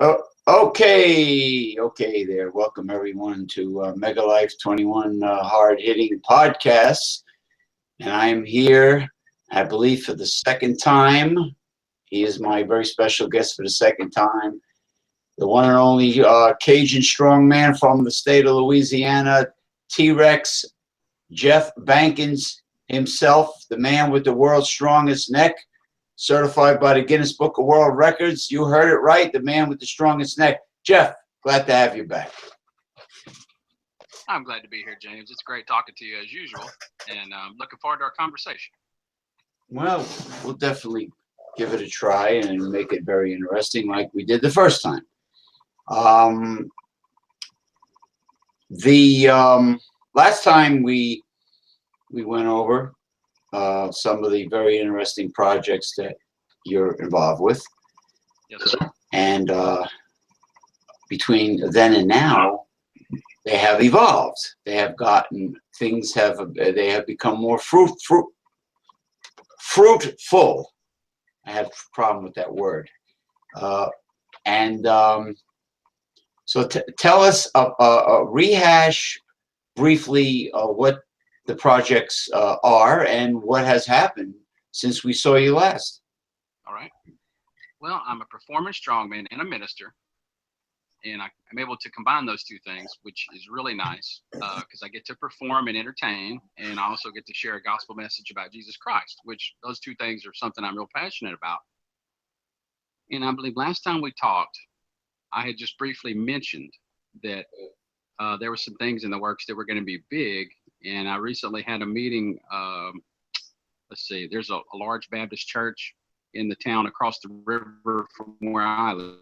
Oh, okay there. Welcome everyone to Megalife21 hard-hitting podcasts. And I'm here, I believe, for the second time. He is my very special guest for the second time. The one and only Cajun strongman from the state of Louisiana, T-Rex, Jeff Bankens himself, the man with the world's strongest neck, certified by the Guinness Book of World Records. You heard it right, the man with the strongest neck. Jeff, glad to have you back. I'm glad to be here, James. It's great talking to you as usual, and I'm looking forward to our conversation. Well, we'll definitely give it a try and make it very interesting like we did the first time. Last time we went over some of the very interesting projects that you're involved with. Yes, sir. And between then and now, they have evolved. They have gotten, they have become more fruitful. I have a problem with that word. So tell us, rehash briefly what the projects are and what has happened since we saw you last. All right. Well, I'm a performance strongman and a minister, and I'm able to combine those two things, which is really nice because I get to perform and entertain, and I also get to share a gospel message about Jesus Christ, which those two things are something I'm real passionate about. And I believe last time we talked, I had just briefly mentioned that there were some things in the works that were going to be big, and I recently had a meeting. Let's see, there's a large Baptist church in the town across the river from where I live,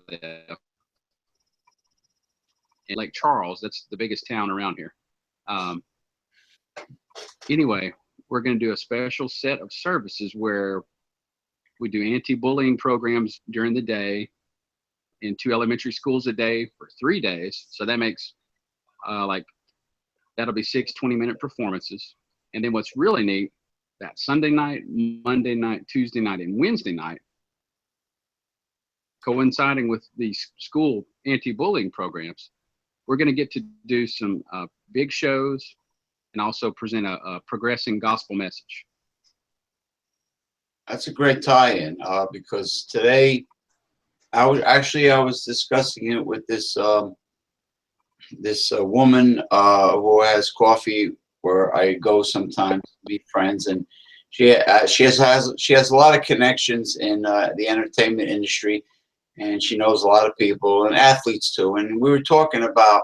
in Lake Charles. That's the biggest town around here. Anyway, we're going to do a special set of services where we do anti-bullying programs during the day in 2 elementary schools a day for 3 days. So that makes that'll be 6 20-minute performances. And then what's really neat, that Sunday night, Monday night, Tuesday night, and Wednesday night, coinciding with these school anti-bullying programs, we're going to get to do some big shows and also present a progressing gospel message. That's a great tie-in because today I was discussing it with this woman who has coffee where I go sometimes to meet friends, and she has a lot of connections in the entertainment industry, and she knows a lot of people and athletes too. And we were talking about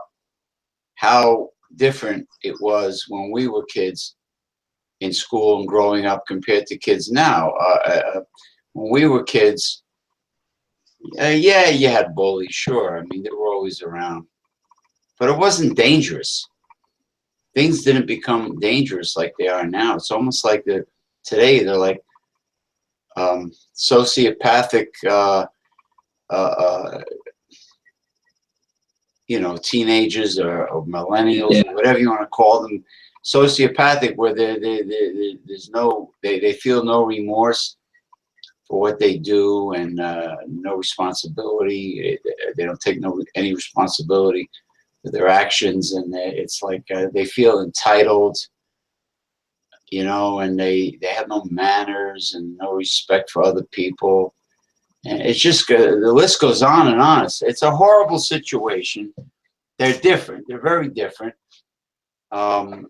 how different it was when we were kids in school and growing up compared to kids now. When we were kids, yeah, you had bullies, sure. I mean, they were always around, but it wasn't dangerous. Things didn't become dangerous like they are now. It's almost like today they're like sociopathic, teenagers or millennials, or whatever you want to call them, sociopathic, where they feel no remorse for what they do and no responsibility. They don't take any responsibility for their actions, and it's like they feel entitled, and they have no manners and no respect for other people. And it's just the list goes on and on. It's a horrible situation. They're different. They're very different. They'll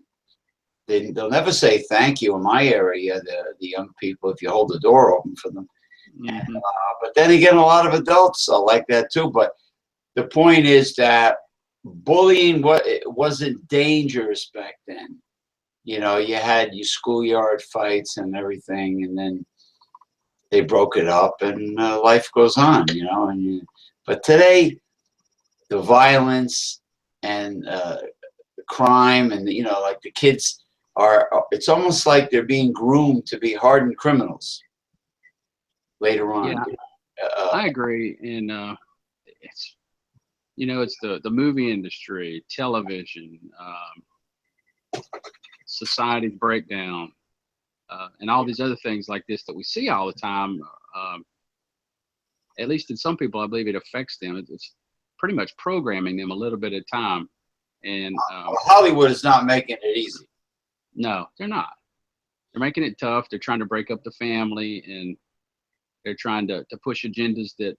never say thank you in my area, the young people, if you hold the door open for them. Mm-hmm. But then again, a lot of adults are like that too. But the point is that bullying wasn't dangerous back then. You had your schoolyard fights and everything, and then they broke it up, and life goes on. But today, the violence and the crime, and like the kids it's almost like they're being groomed to be hardened criminals later on. Yeah, I agree. And it's the movie industry, television, society's breakdown, and all these other things like this that we see all the time. at least in some people, I believe it affects them. It's pretty much programming them a little bit at a time. And Hollywood is not making it easy. no, they're not. They're making it tough. They're trying to break up the family, and they're trying to push agendas that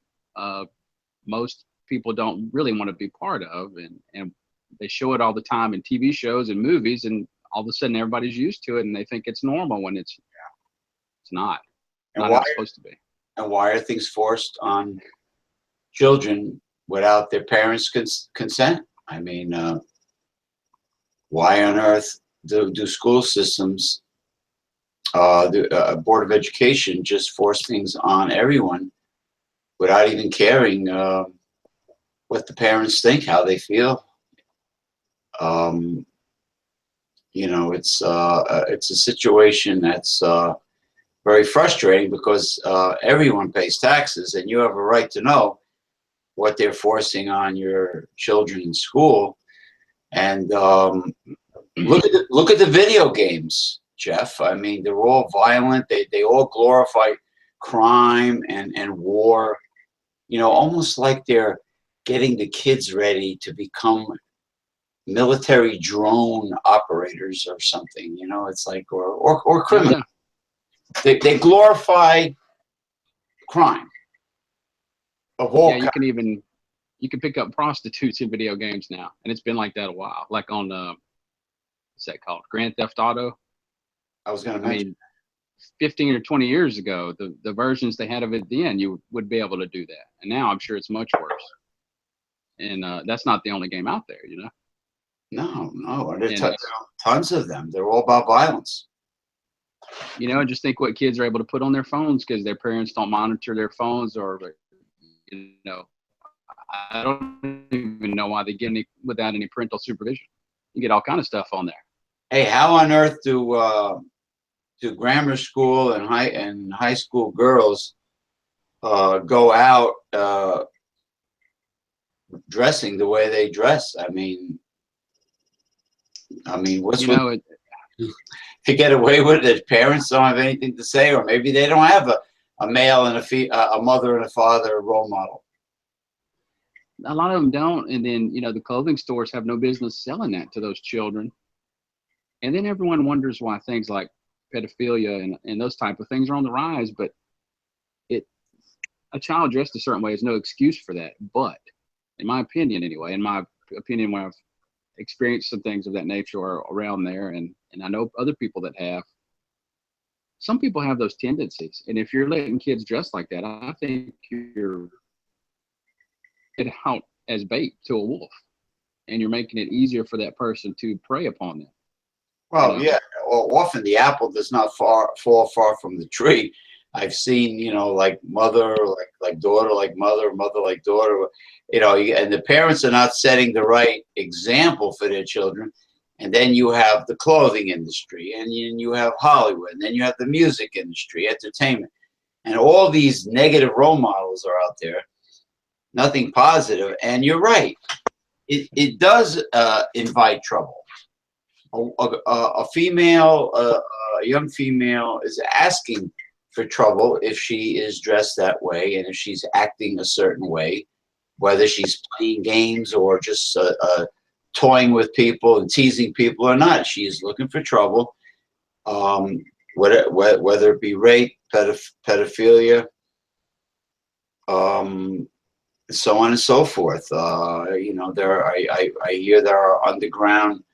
most people don't really want to be part of. And they show it all the time in TV shows and movies, and all of a sudden everybody's used to it, and they think it's normal when it's not. Not how it's supposed to be. And why are things forced on children without their parents' consent? I mean, why on earth do school systems, the Board of Education, just force things on everyone without even caring what the parents think, how they feel? You know, it's a situation that's very frustrating, because everyone pays taxes, and you have a right to know what they're forcing on your children in school. And look at the video games, Jeff. I mean, they're all violent. They all glorify crime and war. You know, almost like they're getting the kids ready to become military drone operators or something. You know, it's like or criminals. They glorify crime of all kinds. You can pick up prostitutes in video games now, and it's been like that a while. Like on what's that called? Grand Theft Auto. I was going to mention. I mean, 15 or 20 years ago, the versions they had of it then, you would be able to do that, and now I'm sure it's much worse. And that's not the only game out there, you know. No, there's tons of them. They're all about violence. You know, just think what kids are able to put on their phones because their parents don't monitor their phones, or, you know, I don't even know why they get any without any parental supervision. You get all kind of stuff on there. Hey, how on earth do grammar school and high school girls go out dressing the way they dress? I mean, what's to get away with it? Parents don't have anything to say, or maybe they don't have a male and a mother and a father role model. A lot of them don't, and then, you know, the clothing stores have no business selling that to those children, and then everyone wonders why things like pedophilia and those type of things are on the rise. But a child dressed a certain way is no excuse for that. But in my opinion, anyway, when I've experienced some things of that nature around there, and I know other people that have. Some people have those tendencies, and if you're letting kids dress like that, I think you're it out as bait to a wolf, and you're making it easier for that person to prey upon them. Well, yeah. Well, often the apple does not fall far from the tree. I've seen, you know, like mother, like daughter, like mother, mother like daughter. You know, and the parents are not setting the right example for their children. And then you have the clothing industry, and you have Hollywood, and then you have the music industry, entertainment, and all these negative role models are out there. Nothing positive. And you're right. It does invite trouble. A female, a young female is asking for trouble if she is dressed that way, and if she's acting a certain way, whether she's playing games or just toying with people and teasing people or not. She's looking for trouble, whether it be rape, pedophilia, so on and so forth. You know, I hear there are underground.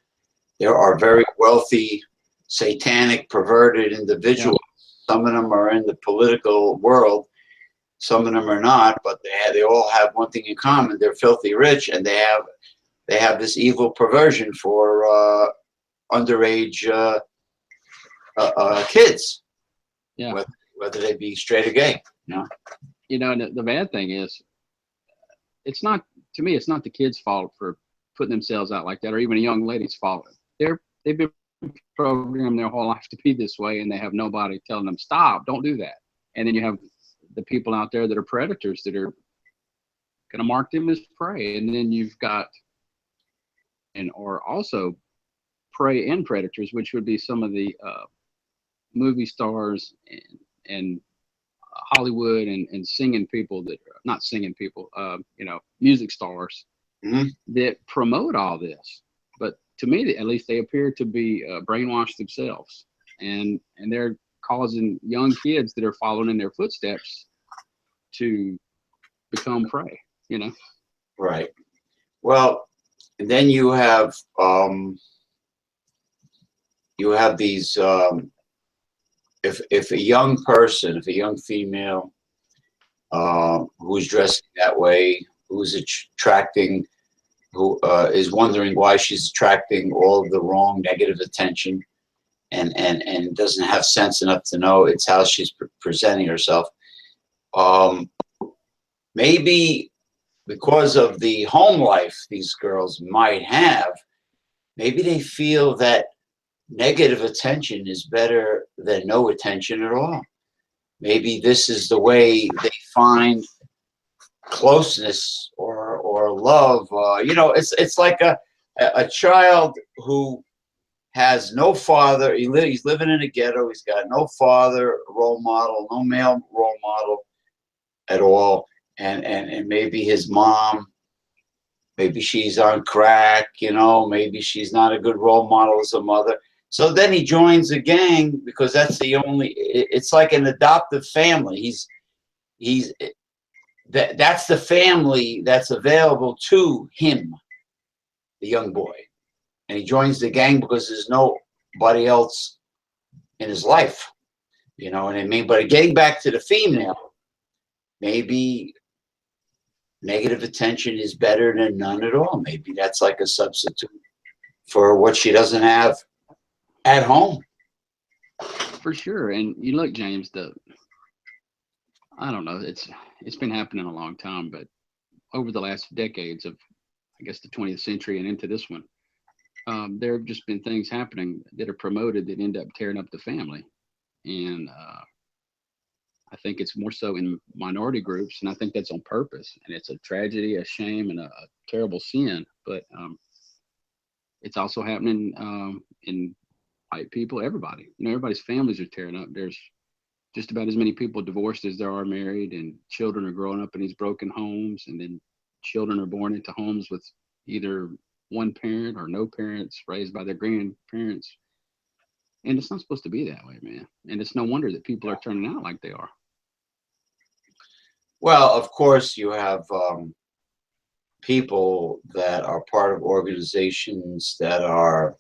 There are very wealthy, satanic, perverted individuals. Yeah. Some of them are in the political world. Some of them are not, but they all have one thing in common: they're filthy rich, and they have this evil perversion for underage kids. Yeah. Whether they be straight or gay. You know. You know, and the bad thing is, it's not the kids' fault for putting themselves out like that, or even a young lady's fault. They've been programmed their whole life to be this way, and they have nobody telling them, stop, don't do that. And then you have the people out there that are predators that are going to mark them as prey. And then you've got, or also prey and predators, which would be some of the movie stars and Hollywood and singing people that are not singing people, music stars Mhm. that promote all this. But to me, at least, they appear to be brainwashed themselves, and they're causing young kids that are following in their footsteps to become prey. Right. Well, and then you have these if a young person, if a young female who's dressing that way, who's attracting, who is wondering why she's attracting all of the wrong negative attention, and doesn't have sense enough to know it's how she's presenting herself. Maybe because of the home life these girls might have, maybe they feel that negative attention is better than no attention at all. Maybe this is the way they find closeness or love. It's like a child who has no father. He's living in a ghetto. He's got no father role model, no male role model at all, and maybe his mom, maybe she's on crack. Maybe she's not a good role model as a mother. So then he joins a gang because that's the only. It's like an adoptive family. That's the family that's available to him, the young boy, and he joins the gang because there's nobody else in his life. You know what I mean? But getting back to the female, maybe negative attention is better than none at all. Maybe that's like a substitute for what she doesn't have at home. For sure. And you look, James, I don't know, it's been happening a long time, but over the last decades of, I guess, the 20th century and into this one, there have just been things happening that are promoted that end up tearing up the family. And I think it's more so in minority groups, and I think that's on purpose. And it's a tragedy, a shame, and a terrible sin. But it's also happening in white people, everybody. Everybody's families are tearing up. There's just about as many people divorced as there are married, and children are growing up in these broken homes, and then children are born into homes with either one parent or no parents, raised by their grandparents. And it's not supposed to be that way, man. And it's no wonder that people are turning out like they are. Well, of course, you have people that are part of organizations that are,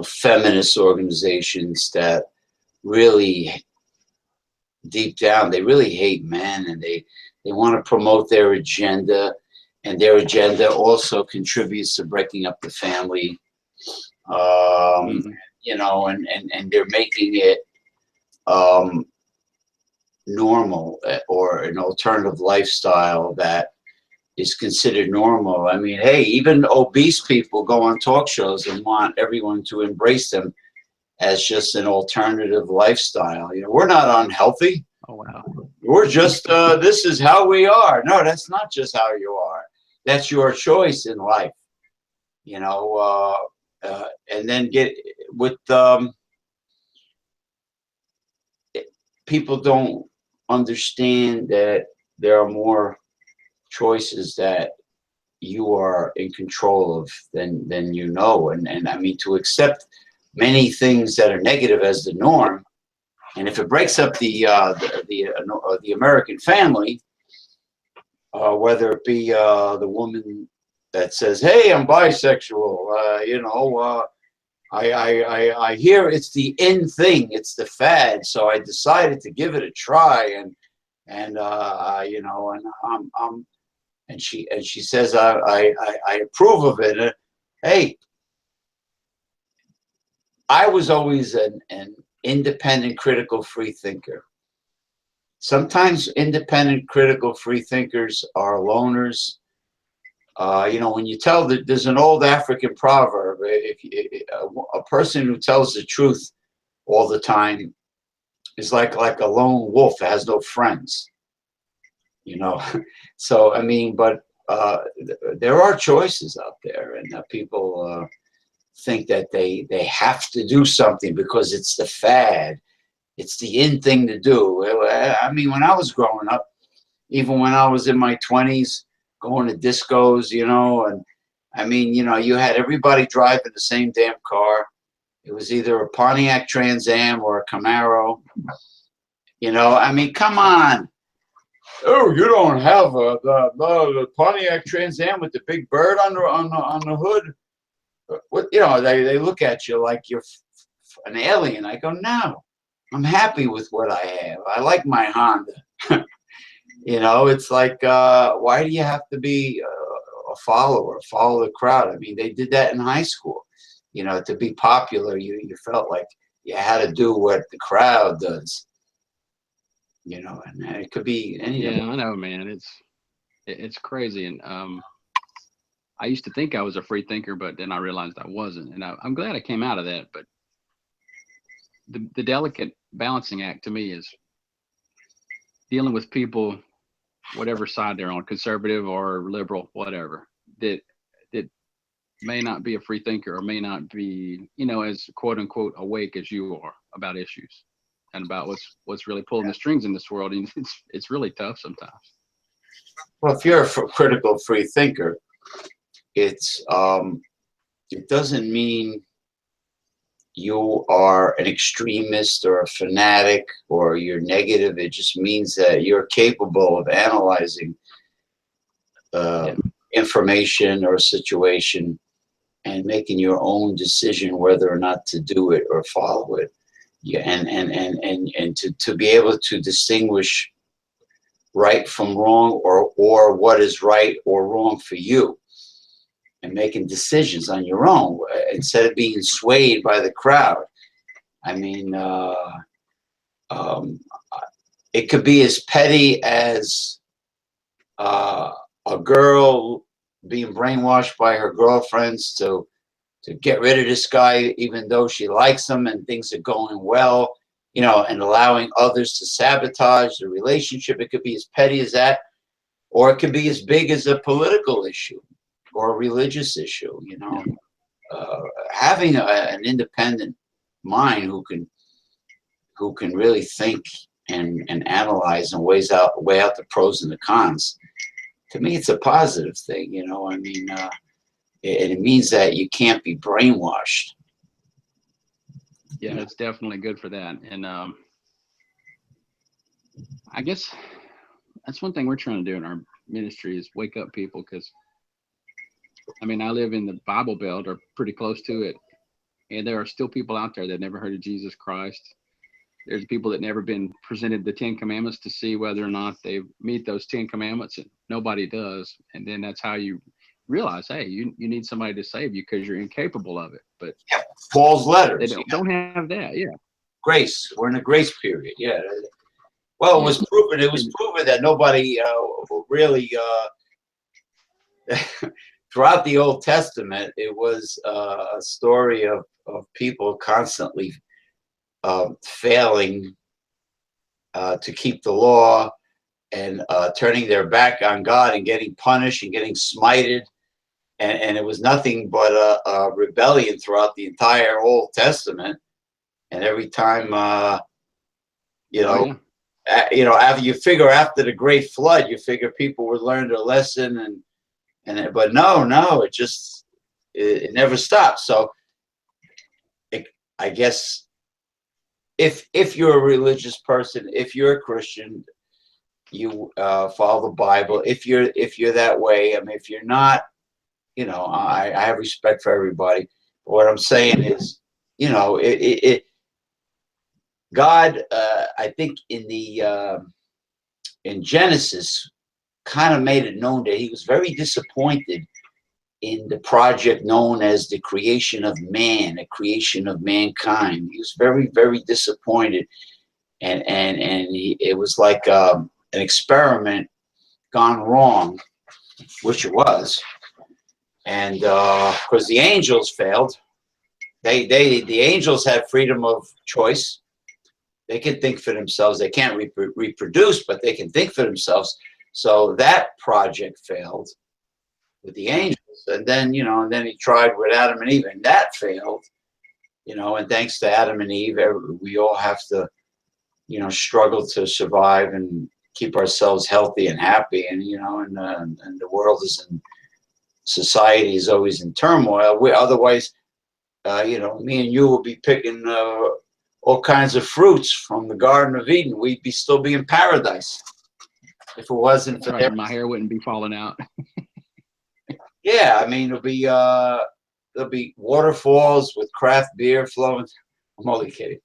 feminist organizations that really, deep down, they really hate men, and they want to promote their agenda, and their agenda also contributes to breaking up the family. And they're making it normal, or an alternative lifestyle that is considered normal. I mean, hey, even obese people go on talk shows and want everyone to embrace them as just an alternative lifestyle. We're not unhealthy. Oh, wow. We're just, this is how we are. No, that's not just how you are. That's your choice in life. And then get with, people don't understand that there are more choices that you are in control of than and I mean, to accept many things that are negative as the norm, and if it breaks up the American family, whether it be the woman that says, "Hey, I'm bisexual," I hear it's the in thing, it's the fad, so I decided to give it a try, and she says I approve of it. Hey, I was always an independent, critical, free thinker. Sometimes independent, critical, free thinkers are loners. When you tell that, there's an old African proverb: a person who tells the truth all the time is like a lone wolf that has no friends. So I mean, but there are choices out there, and people think that they have to do something because it's the fad, it's the in thing to do. I mean, when I was growing up, even when I was in my 20s, going to discos, you know, and I mean, you know, you had everybody driving the same damn car. It was either a Pontiac Trans Am or a Camaro. You know, I mean, come on. Oh, you don't have the Pontiac Trans Am with the big bird on the hood. What, you know, they look at you like you're an alien. I go, no, I'm happy with what I have. I like my Honda. You know, it's like, why do you have to be a follower, follow the crowd? I mean, they did that in high school. You know, to be popular, you felt like you had to do what the crowd does. You know, and it could be anything. Yeah, I know, man. It's crazy, and I used to think I was a free thinker, but then I realized I wasn't, and I'm glad I came out of that. But the delicate balancing act to me is dealing with people, whatever side they're on, conservative or liberal, whatever, that may not be a free thinker or may not be, you know, as quote unquote awake as you are about issues and about what's really pulling the strings in this world. And it's really tough sometimes. Well, if you're a critical free thinker, it's it doesn't mean you are an extremist or a fanatic or you're negative. It just means that you're capable of analyzing information or a situation and making your own decision whether or not to do it or follow it. Yeah, and to be able to distinguish right from wrong, or what is right or wrong for you, and making decisions on your own instead of being swayed by the crowd. I mean, it could be as petty as a girl being brainwashed by her girlfriends to get rid of this guy, even though she likes him and things are going well, you know, and allowing others to sabotage the relationship. It could be as petty as that, or it could be as big as a political issue or a religious issue, you know. Having an independent mind who can really think and analyze and weigh out the pros and the cons, to me, it's a positive thing, you know. I mean, it means that you can't be brainwashed. Yeah, it's definitely good for that. And I guess that's one thing we're trying to do in our ministry is wake up people, because I mean, I live in the Bible Belt or pretty close to it, and there are still people out there that never heard of Jesus Christ. There's people that never been presented the 10 Commandments to see whether or not they meet those 10 Commandments, and nobody does. And then that's how you realize, hey, you need somebody to save you because you're incapable of it. But Paul's letters, they don't have that. Yeah. Grace. We're in a grace period. Yeah. Well, it was proven. It was proven that nobody really throughout the Old Testament, it was a story of people constantly failing to keep the law and turning their back on God and getting punished and getting smited. And it was nothing but a rebellion throughout the entire Old Testament. And every time, you know, after you figure after the Great Flood, you figure people would learn their lesson, but no, it never stops. So I guess if you're a religious person, if you're a Christian, you follow the Bible. If you're that way, I mean, if you're not, you know, I have respect for everybody. But what I'm saying is, you know, God, I think in Genesis, kind of made it known that he was very disappointed in the project known as the creation of man, the creation of mankind. He was very, very disappointed, and it was like an experiment gone wrong, which it was. And because the angels failed, the angels had freedom of choice. They can think for themselves. They can't reproduce, but they can think for themselves. So that project failed with the angels. And then, you know, and then he tried with Adam and Eve, and that failed. You know, and thanks to Adam and Eve, we all have to struggle to survive and keep ourselves healthy and happy, and and the world is in, society is always in turmoil. Otherwise, me and you will be picking all kinds of fruits from the Garden of Eden. We'd still be in paradise if it wasn't for right. My hair wouldn't be falling out. Yeah, I mean, there'll be waterfalls with craft beer flowing. I'm only kidding.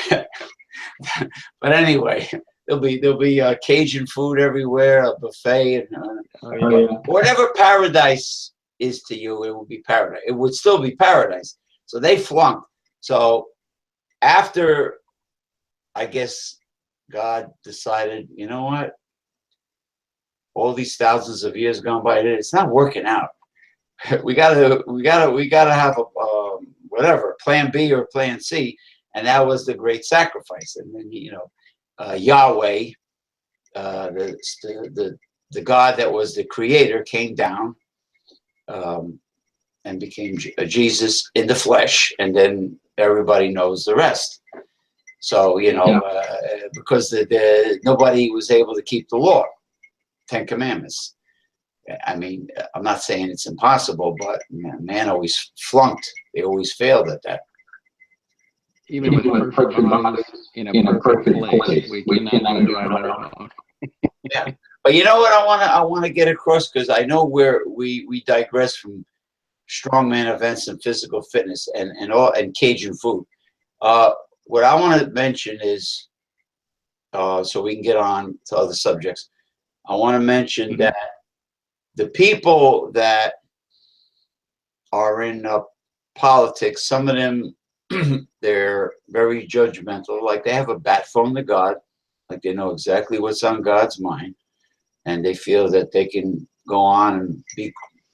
But anyway, there'll be Cajun food everywhere, a buffet, and whatever paradise is to you, it will be paradise. It would still be paradise. So they flunked. So after, I guess, God decided, you know what? All these thousands of years gone by, it's not working out. We gotta have a whatever, plan B or plan C, and that was the great sacrifice. And then Yahweh, the God that was the creator, came down and became Jesus in the flesh, and then everybody knows the rest. So because nobody was able to keep the law, 10 Commandments. I mean, I'm not saying it's impossible, but man always flunked. They always failed at that. Even with perfect bodies in a perfect place, we cannot do it right on our own. Yeah, but you know what I want to get across, because I know we digress from strongman events and physical fitness and Cajun food. What I want to mention is, so we can get on to other subjects. I want to mention that the people that are in politics, some of them, they're very judgmental. Like they have a bat phone to God, like they know exactly what's on God's mind, and they feel that they can go on and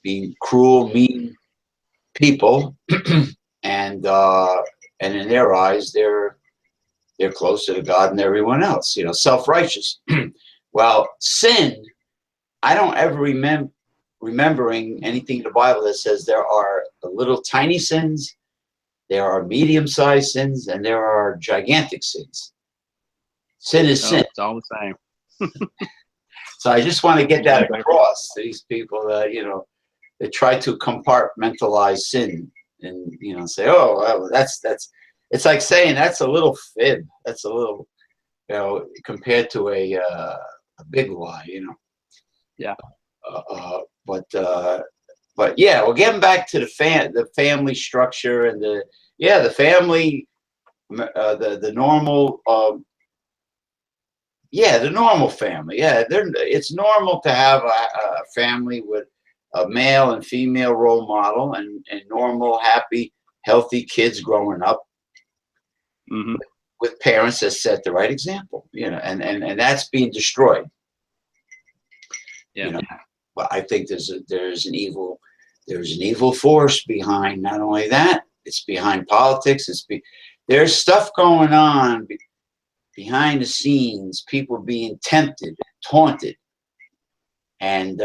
be cruel, mean people, and in their eyes, they're closer to God than everyone else. Self-righteous. Well, sin. I don't ever remembering anything in the Bible that says there are little tiny sins, there are medium-sized sins, and there are gigantic sins. Sin is sin. It's all the same. So I just want to get that across to these people that they try to compartmentalize sin and say, oh, well, that's. It's like saying that's a little fib. That's a little, compared to a big lie. Yeah. But yeah, well, getting back to the family structure and the family, the normal, the normal family. Yeah, it's normal to have a family with a male and female role model and normal, happy, healthy kids growing up with parents that set the right example. And that's being destroyed. Yeah. Well, I think there's an evil force behind not only that, it's behind politics. There's stuff going on behind the scenes, people being tempted, taunted. And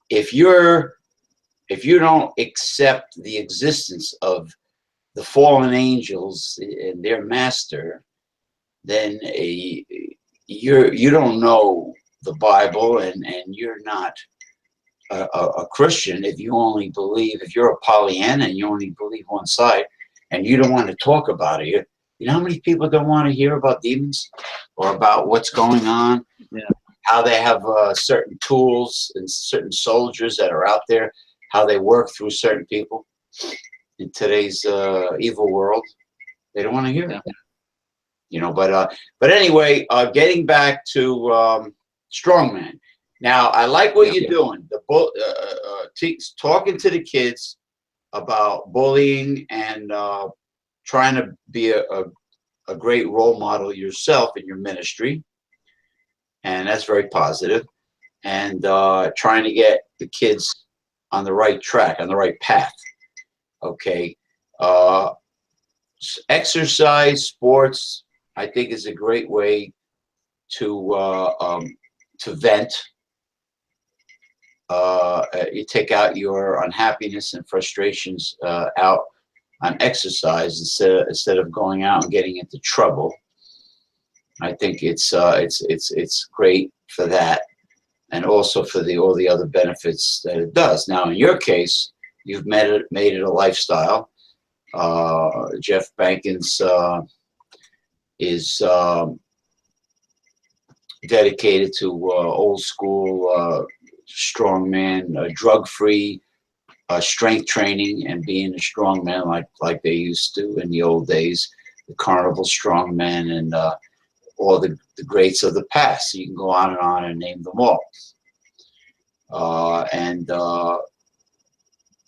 if you don't accept the existence of the fallen angels and their master, then you don't know the Bible, and you're not a Christian if you only believe, if you're a Pollyanna and you only believe one side and you don't want to talk about it. You know how many people don't want to hear about demons or about what's going on? Yeah. How they have certain tools and certain soldiers that are out there, how they work through certain people in today's evil world. They don't want to hear it. But anyway, getting back to Strongman. Now, I like what you're doing. Talking to the kids about bullying and trying to be a great role model yourself in your ministry, and that's very positive. And trying to get the kids on the right track, on the right path. Okay, exercise, sports, I think is a great way to vent. You take out your unhappiness and frustrations out on exercise instead of going out and getting into trouble. I think it's great for that, and also for all the other benefits that it does. Now, in your case, you've made it a lifestyle. Jeff Bankens is dedicated to old school strongman, drug-free strength training, and being a strongman like they used to in the old days, the carnival strongmen and all the greats of the past. So you can go on and name them all.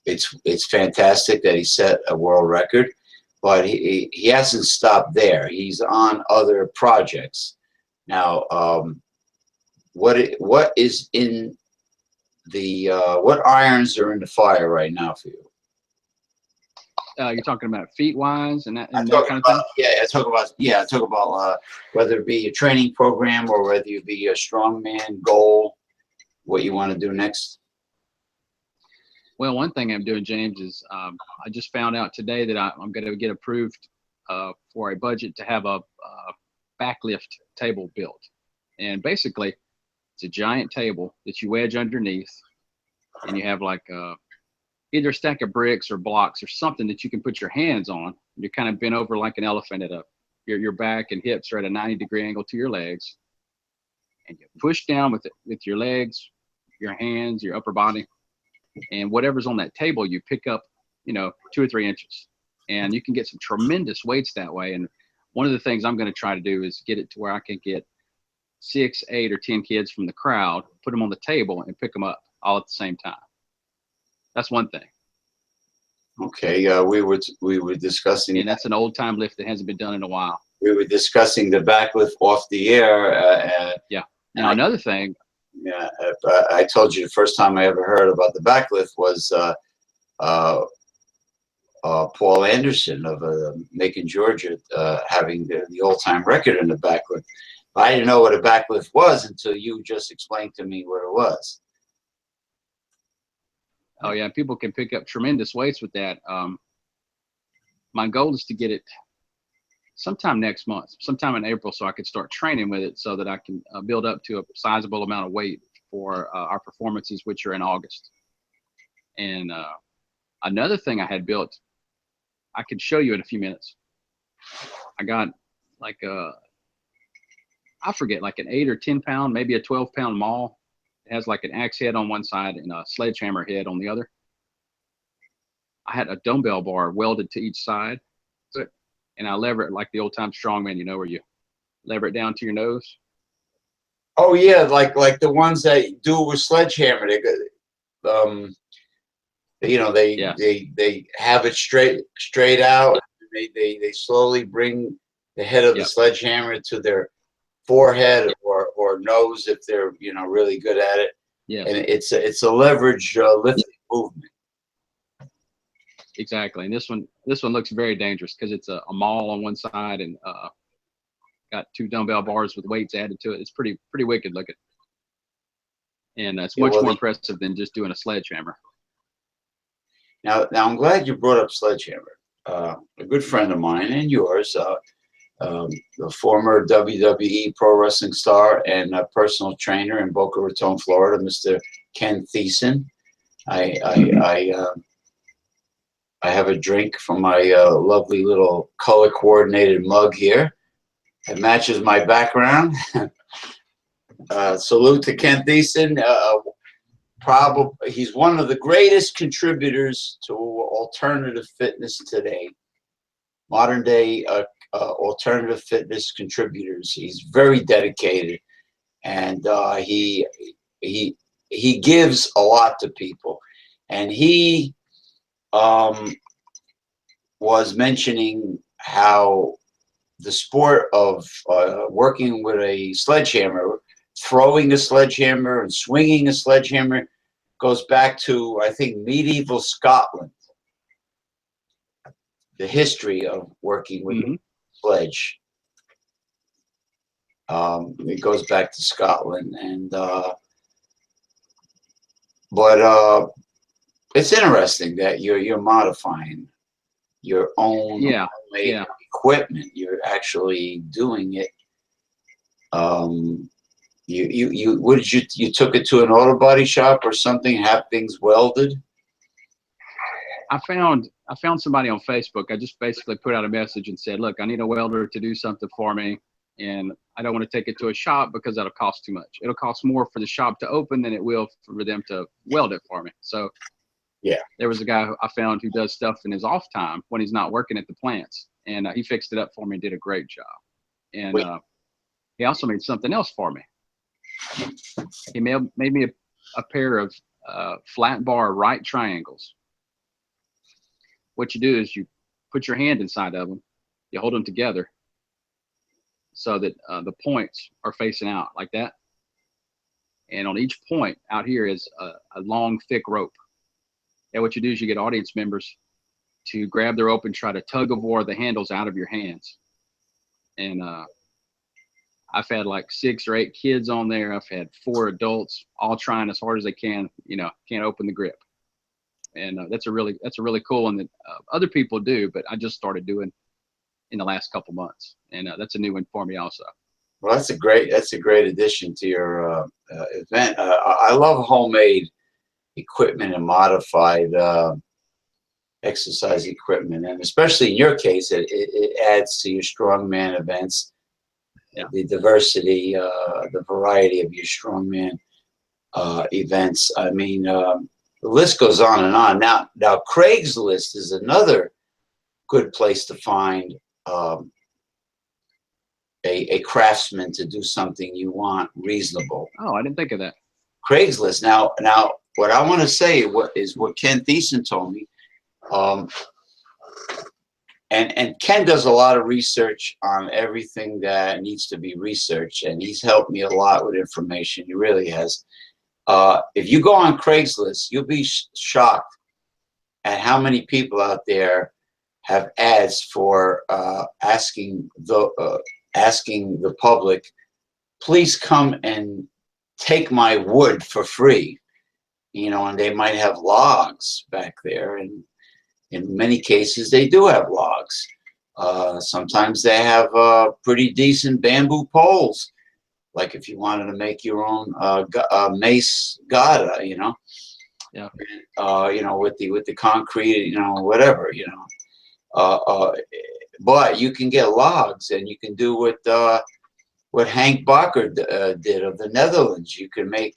It's fantastic that he set a world record, but he hasn't stopped there. He's on other projects now. What is in the what irons are in the fire right now for you? You're talking about feet wise and that kind of thing. I talk about whether it be a training program or whether it be a strongman goal, what you want to do next. Well, one thing I'm doing, James, is I just found out today that I'm going to get approved for a budget to have a backlift table built. And basically, it's a giant table that you wedge underneath, and you have like either a stack of bricks or blocks or something that you can put your hands on. You're kind of bent over like an elephant at your back and hips are at a 90-degree angle to your legs. And you push down with your legs, your hands, your upper body. And whatever's on that table, you pick up, 2 or 3 inches, and you can get some tremendous weights that way. And one of the things I'm going to try to do is get it to where I can get 6, 8, or 10 kids from the crowd, put them on the table, and pick them up all at the same time. That's one thing. Okay, we were discussing, and that's an old time lift that hasn't been done in a while. We were discussing the backlift off the air. Yeah. Now another thing. Yeah, I told you the first time I ever heard about the backlift was Paul Anderson of Macon, Georgia, having the all-time record in the backlift. I didn't know what a backlift was until you just explained to me what it was. Oh yeah, people can pick up tremendous weights with that. My goal is to get it sometime next month, sometime in April, so I could start training with it so that I can build up to a sizable amount of weight for our performances, which are in August. And another thing I had built, I could show you in a few minutes. I got like I forget, like an 8 or 10 pound, maybe a 12-pound maul. It has like an axe head on one side and a sledgehammer head on the other. I had a dumbbell bar welded to each side, and I lever it like the old time strongman, where you lever it down to your nose. Oh yeah, like the ones that do with sledgehammer. They have it straight out. They slowly bring the head of the sledgehammer to their forehead or nose if they're really good at it. Yeah, and it's a leverage lifting movement. Exactly, and this one looks very dangerous because it's a maul on one side and got 2 dumbbell bars with weights added to it. It's pretty wicked looking, and it's much more impressive than just doing a sledgehammer. Now I'm glad you brought up sledgehammer. A good friend of mine and yours, the former WWE Pro Wrestling star and a personal trainer in Boca Raton, Florida, Mr. Ken Thiessen. I have a drink from my lovely little color-coordinated mug here. It matches my background. Salute to Ken Thiessen. He's one of the greatest contributors to alternative fitness today. Modern day alternative fitness contributors. He's very dedicated, and he gives a lot to people. And he was mentioning how the sport of working with a sledgehammer, throwing a sledgehammer and swinging a sledgehammer, goes back to, I think, medieval Scotland. The history of working with a sledge. It goes back to Scotland, and but it's interesting that you're modifying your own equipment. You're actually doing it What did you took it to an auto body shop or something, have things welded? I found somebody on Facebook. I just basically put out a message and said, look, I need a welder to do something for me, and I don't want to take it to a shop because that'll cost too much. It'll cost more for the shop to open than it will for them to weld it for me. So yeah, there was a guy who I found who does stuff in his off time when he's not working at the plants, and he fixed it up for me and did a great job. And he also made something else for me. He made me a pair of flat bar right triangles. What you do is you put your hand inside of them, you hold them together so that the points are facing out like that. And on each point out here is a long, thick rope. And what you do is you get audience members to grab the rope and try to tug of war the handles out of your hands. And I've had like 6 or 8 kids on there. I've had 4 adults all trying as hard as they can, can't open the grip. And that's a really cool one that other people do, but I just started doing in the last couple months, and that's a new one for me also. Well, that's a great addition to your event. I love homemade equipment and modified exercise equipment, and especially in your case, it adds to your strongman events. Yeah. The diversity, the variety of your strongman events. I mean. The list goes on and on. Now Craigslist is another good place to find a craftsman to do something you want reasonable. Oh, I didn't think of that. Craigslist. Now, what I want to say is what Ken Thiessen told me. And Ken does a lot of research on everything that needs to be researched, and he's helped me a lot with information. He really has. If you go on Craigslist, you'll be shocked at how many people out there have ads for asking the public, please come and take my wood for free. And they might have logs back there, and in many cases they do have logs. Sometimes they have pretty decent bamboo poles. Like if you wanted to make your own mace gata, yeah, with the concrete, whatever, but you can get logs, and you can do what Hank Bakker did of the Netherlands. You can make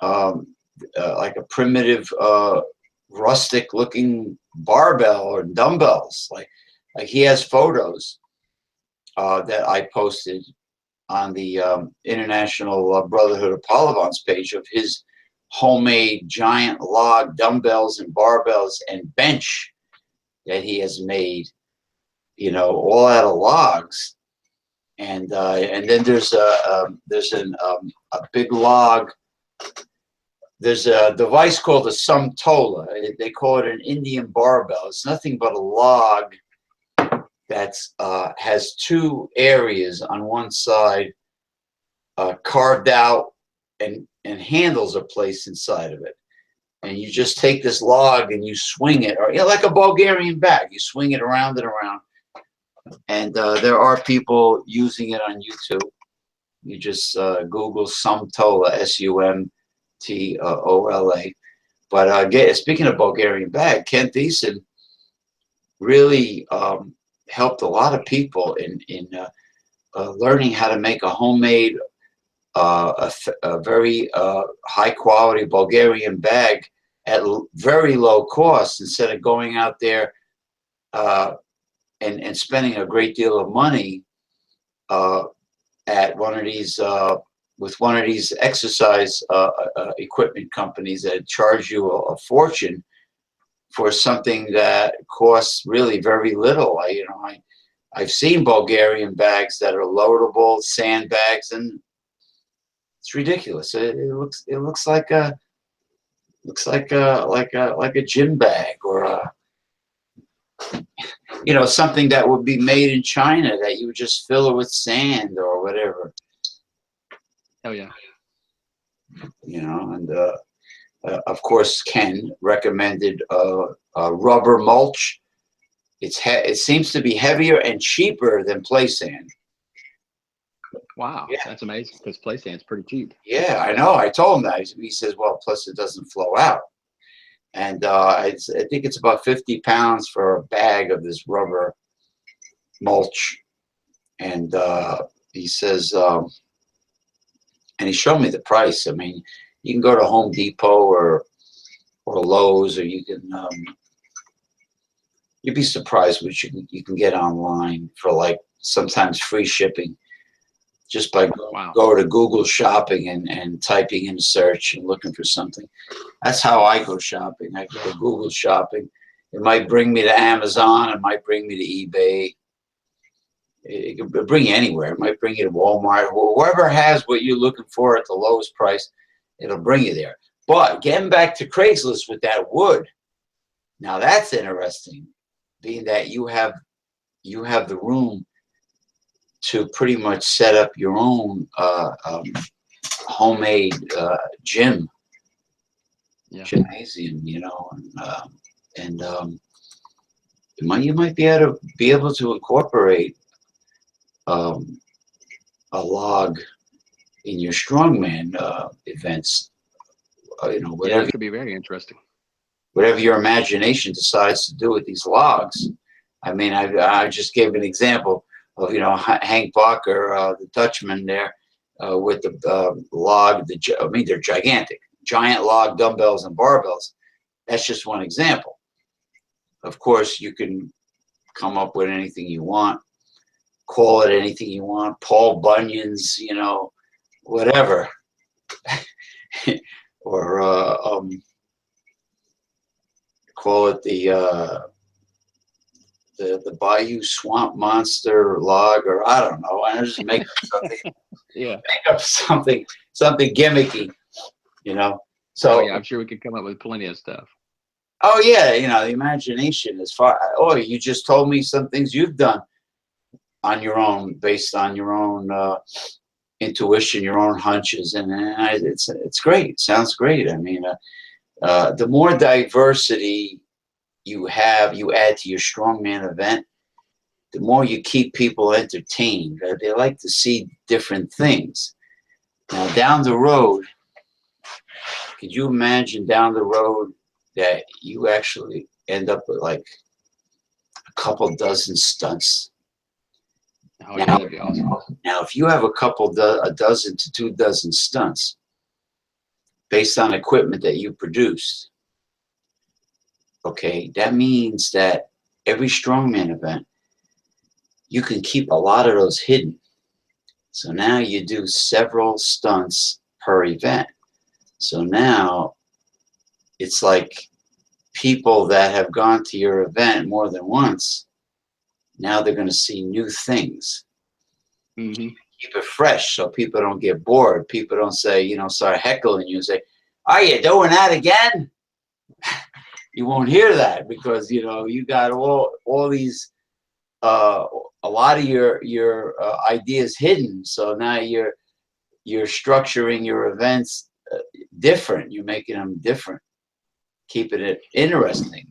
like a primitive, rustic-looking barbell or dumbbells. Like he has photos that I posted on the International Brotherhood of Pahlivans page of his homemade giant log dumbbells and barbells and bench that he has made, all out of logs. And then there's a big log. There's a device called a sumtola. They call it an Indian barbell. It's nothing but a log that's has 2 areas on one side carved out, and handles are placed inside of it. And you just take this log and you swing it, or like a Bulgarian bag. You swing it around and around. And there are people using it on YouTube. You just Google Sumtola, Sumtola. But speaking of Bulgarian bag, Ken Thiessen really helped a lot of people in learning how to make a homemade, a very high quality Bulgarian bag at very low cost, instead of going out there and spending a great deal of money at one of these with one of these exercise equipment companies that charge you a fortune for something that costs really very little. I've seen Bulgarian bags that are loadable, sandbags, and it's ridiculous. It looks like a gym bag, or something that would be made in China, that you would just fill it with sand or whatever. Oh yeah. And of course, Ken recommended rubber mulch. It seems to be heavier and cheaper than play sand. Wow, Yeah, that's amazing because play sand's pretty cheap. yeah, I know. I told him that. He says, well, plus it doesn't flow out. And I think it's about 50 pounds for a bag of this rubber mulch. And he says, and he showed me the price. I mean, you can go to Home Depot or Lowe's, or you can, you'd be surprised what you can get online for like sometimes free shipping just by Wow. go to Google shopping and typing in search and looking for something. That's how I go shopping. I go to Google shopping. It might bring me to Amazon. It might bring me to eBay. It can bring you anywhere. It might bring you to Walmart. Whoever has what you're looking for at the lowest price, it'll bring you there. But getting back to Craigslist with that wood, now that's interesting, being that you have the room to pretty much set up your own homemade gym, gymnasium, you know, and you might be able to incorporate a log in your strongman events. You know, Yeah, that could be very interesting. Whatever your imagination decides to do with these logs. I mean, I just gave an example of, you know, Hank Barker, the Dutchman there, with the log. I mean, they're gigantic, giant log dumbbells and barbells. That's just one example. Of course, you can come up with anything you want, call it anything you want, Paul Bunyan's, you know, whatever, or call it the Bayou Swamp Monster log, or I don't know. I just make up something. Yeah. Make up something gimmicky, you know. So oh, yeah, I'm sure we could come up with plenty of stuff. oh yeah, you know, the imagination is far. Oh, you just told me some things you've done on your own, based on your own intuition, your own hunches, and it's great. It sounds great. I mean, the more diversity you add to your strongman event, the more you keep people entertained. They like to see different things. Now, down the road, could you imagine down the road that you actually end up with like a couple dozen stunts? Oh, yeah, that'd be awesome. Now, if you have a dozen to 2 dozen stunts based on equipment that you produced, okay, that means that every strongman event, you can keep a lot of those hidden. So now you do several stunts per event. So now it's like people that have gone to your event more than once, now they're going to see new things. Mm-hmm. Keep it fresh so people don't get bored. People don't say, you know, start heckling you and say, are you doing that again? You won't hear that because, you know, you got all these a lot of your ideas hidden. So now you're structuring your events different. You're making them different, keeping it interesting.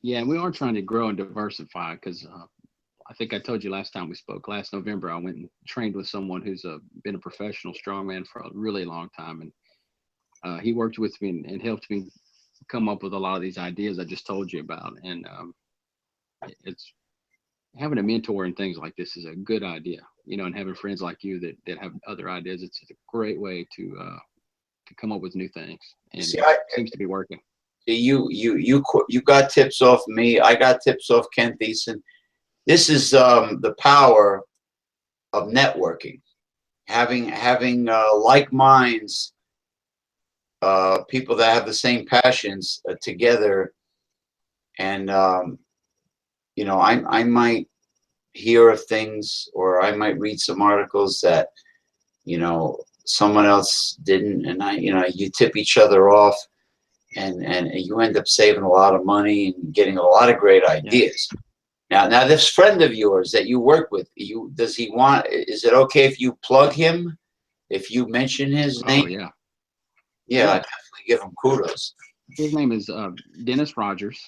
Yeah, and we are trying to grow and diversify because I think I told you last time we spoke, last November, I went and trained with someone who's been a professional strongman for a really long time. And he worked with me and helped me come up with a lot of these ideas I just told you about. And it's having a mentor and things like this is a good idea, you know, and having friends like you that have other ideas. It's a great way to come up with new things. And See, it seems to be working. You got tips off me. I got tips off Ken Thiessen. This is the power of networking, having like minds, people that have the same passions together. And you know, I might hear of things, or I might read some articles that, you know, someone else didn't, and you know, you tip each other off, and you end up saving a lot of money and getting a lot of great ideas. Yeah. Now this friend of yours that you work with, is it okay if you plug him, if you mention his name? Oh, yeah. Yeah, I definitely give him kudos. His name is Dennis Rogers.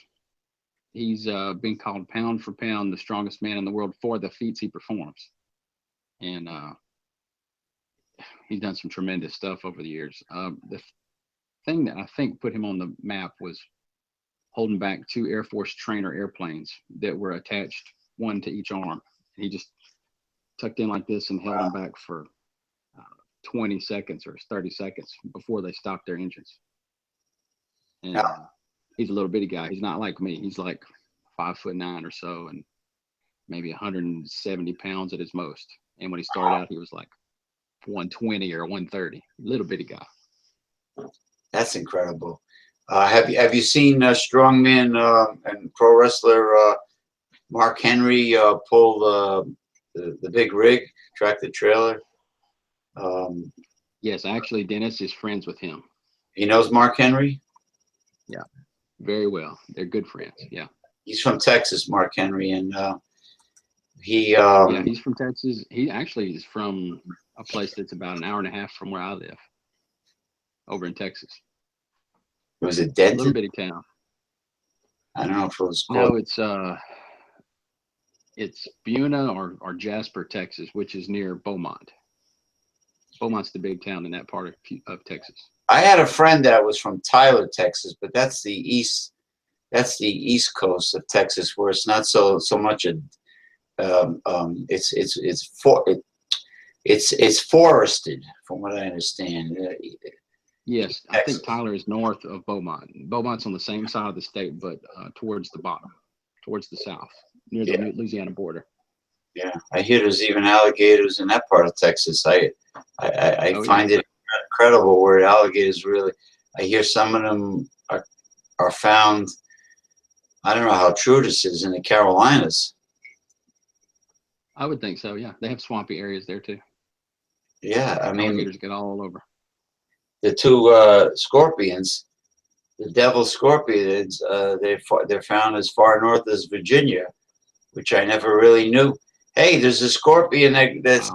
He's been called pound for pound the strongest man in the world for the feats he performs. And he's done some tremendous stuff over the years. The thing that I think put him on the map was holding back 2 Air Force trainer airplanes that were attached, one to each arm. He just tucked in like this and held them back for 20 seconds or 30 seconds before they stopped their engines. And he's a little bitty guy. He's not like me. He's like 5'9" or so, and maybe 170 pounds at his most. And when he started out, he was like 120 or 130. Little bitty guy. That's incredible. Have you seen strongman and pro wrestler Mark Henry pull the big rig, tractor trailer? Yes, actually, Dennis is friends with him. He knows Mark Henry? Yeah, very well. They're good friends. Yeah. He's from Texas, Mark Henry, and yeah, he's from Texas. He actually is from a place that's about an hour and a half from where I live, over in Texas. Was it Denton? A little bitty town. I don't know if it was called. No, it's Buna or Jasper, Texas, which is near Beaumont. Beaumont's the big town in that part of Texas. I had a friend that was from Tyler, Texas, but that's the east. That's the east coast of Texas, where it's not so much a. It's forested, from what I understand. Yes, I think Tyler is north of Beaumont. Beaumont's on the same side of the state, but towards the bottom, towards the south, near the Louisiana border. Yeah, I hear there's even alligators in that part of Texas. I find it incredible where alligators really. I hear some of them are found. I don't know how true this is in the Carolinas. I would think so. Yeah, they have swampy areas there too. Yeah, I mean, alligators get all over. The 2 scorpions, the devil scorpions, they're found as far north as Virginia, which I never really knew. Hey, there's a scorpion that's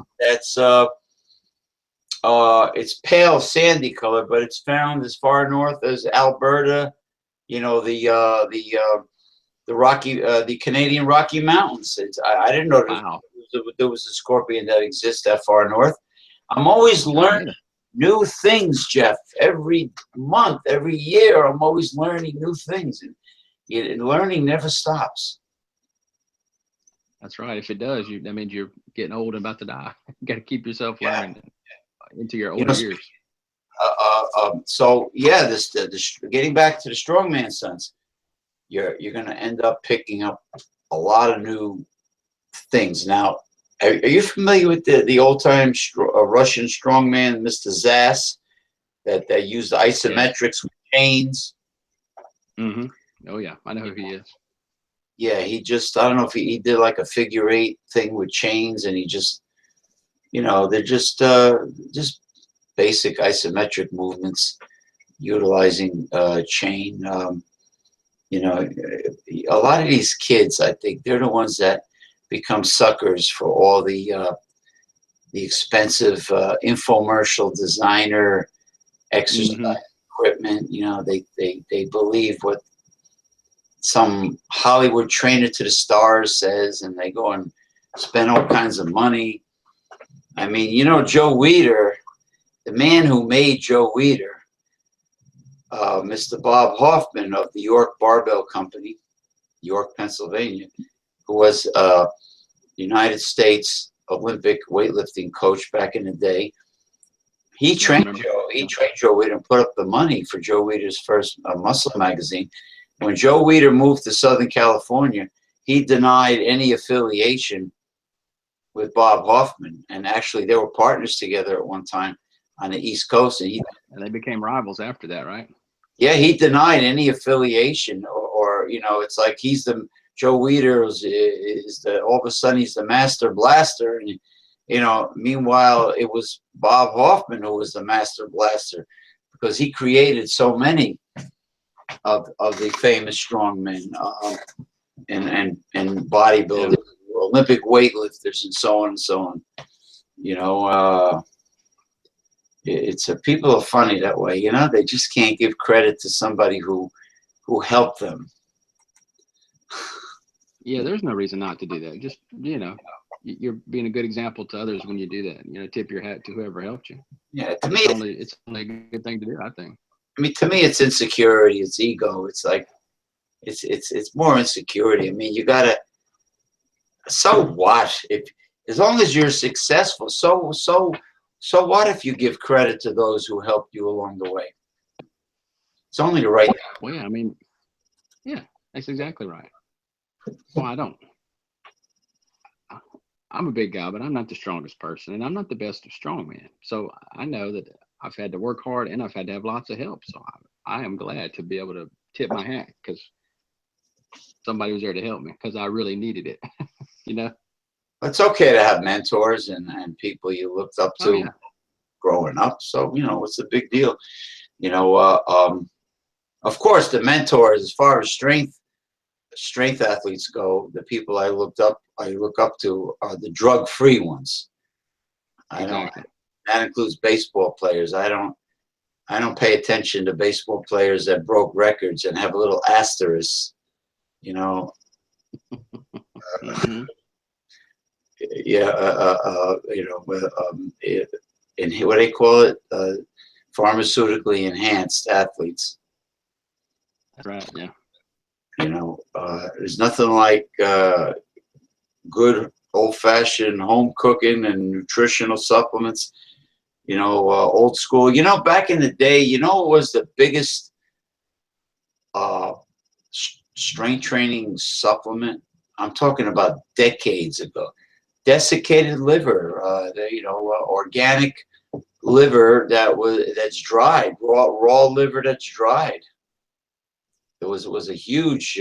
it's pale sandy color, but it's found as far north as Alberta. You know, the Canadian Rocky Mountains. I didn't know there was a scorpion that exists that far north. I'm always learning new things, Jeff. Every month, every year, I'm always learning new things, and learning never stops. That's right. If it does, that means you're getting old and about to die. You got to keep yourself learning into your older years. So yeah, getting back to the strongman sons, you're going to end up picking up a lot of new things. Now, are you familiar with the old-time Russian strongman, Mr. Zass, that used isometrics with chains? Mm-hmm. Oh, yeah. I know who he is. Yeah, I don't know if he did like a figure 8 thing with chains, and he just, they're just basic isometric movements utilizing chain. A lot of these kids, I think, they're the ones that become suckers for all the expensive infomercial designer exercise equipment. They believe what some Hollywood trainer to the stars says, and they go and spend all kinds of money. I mean, Joe Weider, the man who made Joe Weider, Mr. Bob Hoffman of the York Barbell Company, York, Pennsylvania, who was United States Olympic weightlifting coach back in the day. He trained Joe. He trained Joe Weider and put up the money for Joe Weider's first muscle magazine. When Joe Weider moved to Southern California, he denied any affiliation with Bob Hoffman, and actually they were partners together at one time on the East Coast. And they became rivals after that, right? Yeah, he denied any affiliation, or it's like Joe Weider is all of a sudden he's the master blaster, and meanwhile it was Bob Hoffman who was the master blaster, because he created so many of the famous strongmen and bodybuilders, Olympic weightlifters, and so on and so on. People are funny that way. They just can't give credit to somebody who helped them. Yeah, there's no reason not to do that. Just you're being a good example to others when you do that. You know, tip your hat to whoever helped you. Yeah, to me, It's only a good thing to do, I think. I mean, to me, it's insecurity, it's ego. It's like it's more insecurity. I mean, you gotta. So what if, as long as you're successful? So what if you give credit to those who helped you along the way? It's only the right thing. Well, yeah, I mean, yeah, that's exactly right. Well, I'm a big guy, but I'm not the strongest person, and I'm not the best of strongmen. So I know that I've had to work hard, and I've had to have lots of help. So I am glad to be able to tip my hat because somebody was there to help me because I really needed it. You know, It's okay to have mentors and people you looked up to yeah. growing up. So what's the big deal? Of course, the mentors, as far as strength athletes go, the people I look up to are the drug-free ones. Exactly. That includes baseball players. I don't pay attention to baseball players that broke records and have a little asterisk, Mm-hmm. Yeah, in what they call it, pharmaceutically enhanced athletes. That's right. Yeah. There's nothing like good old-fashioned home cooking and nutritional supplements. Old school. Back in the day, what was the biggest strength training supplement? I'm talking about decades ago. Desiccated liver, organic liver that's dried, raw liver that's dried. It was a huge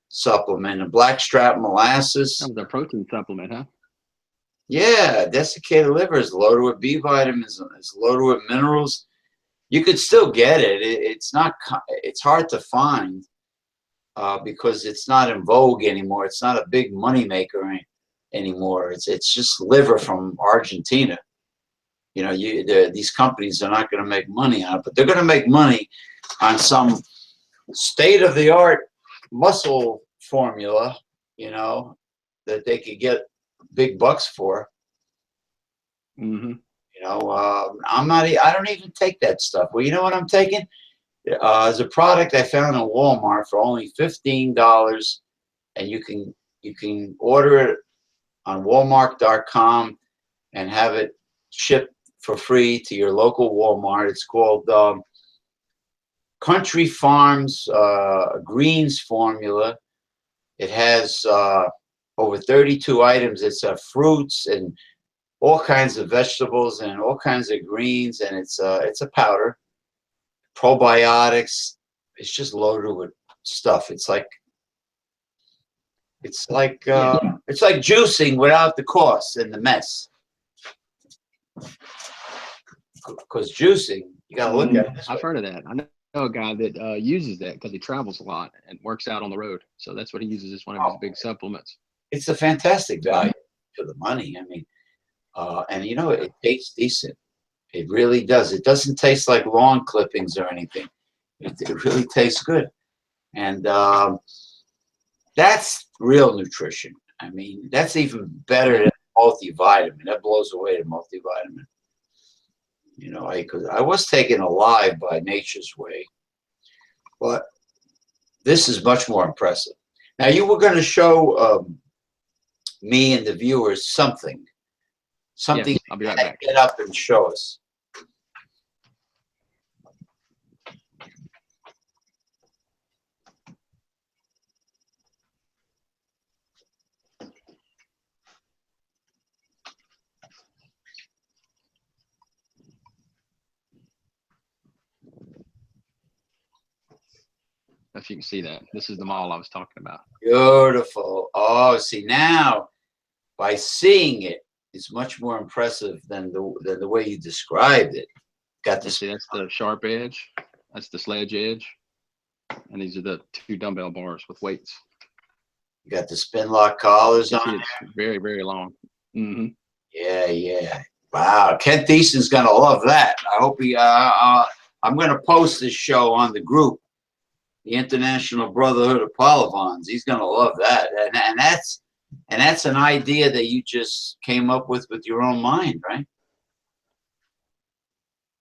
supplement. And blackstrap molasses. That was a protein supplement, huh? Yeah, desiccated liver is loaded with B vitamins. It's loaded with minerals. You could still get it. It's hard to find because it's not in vogue anymore. It's not a big money maker anymore. It's just liver from Argentina. These companies are not going to make money on it, but they're going to make money on some state-of-the-art muscle formula, that they could get big bucks for. Mm-hmm. I don't even take that stuff. Well, you know what I'm taking? As a product I found in Walmart for only $15, and you can order it on Walmart.com and have it shipped for free to your local Walmart. It's called Country Farms Greens Formula. It has over 32 items. It's fruits and all kinds of vegetables and all kinds of greens, and it's a powder. Probiotics. It's just loaded with stuff. It's like juicing without the cost and the mess. Because juicing, you gotta look at it this way. I've heard of that. I know a guy that uses that because he travels a lot and works out on the road. So that's what he uses as one of his big supplements. It's a fantastic value for the money. I mean, and it tastes decent. It really does. It doesn't taste like lawn clippings or anything. It really tastes good. And that's real nutrition. I mean, that's even better than multivitamin. That blows away the multivitamin. I was taken alive by Nature's Way, but this is much more impressive. Now, you were going to show me and the viewers something. Yes, I'll be right back. Get up and show us. If you can see that. This is the mall I was talking about. Beautiful. Oh, see, now by seeing it, it's much more impressive than the way you described it. Got this. See, that's the sharp edge. That's the sledge edge. And these are the 2 dumbbell bars with weights. You got the spin lock collars on. It's very, very long. Mm-hmm. Yeah. Wow, Kent Easton's gonna love that. I hope I'm gonna post this show on the group, the International Brotherhood of Polyvons. He's gonna love that, and And that's an idea that you just came up with your own mind, right?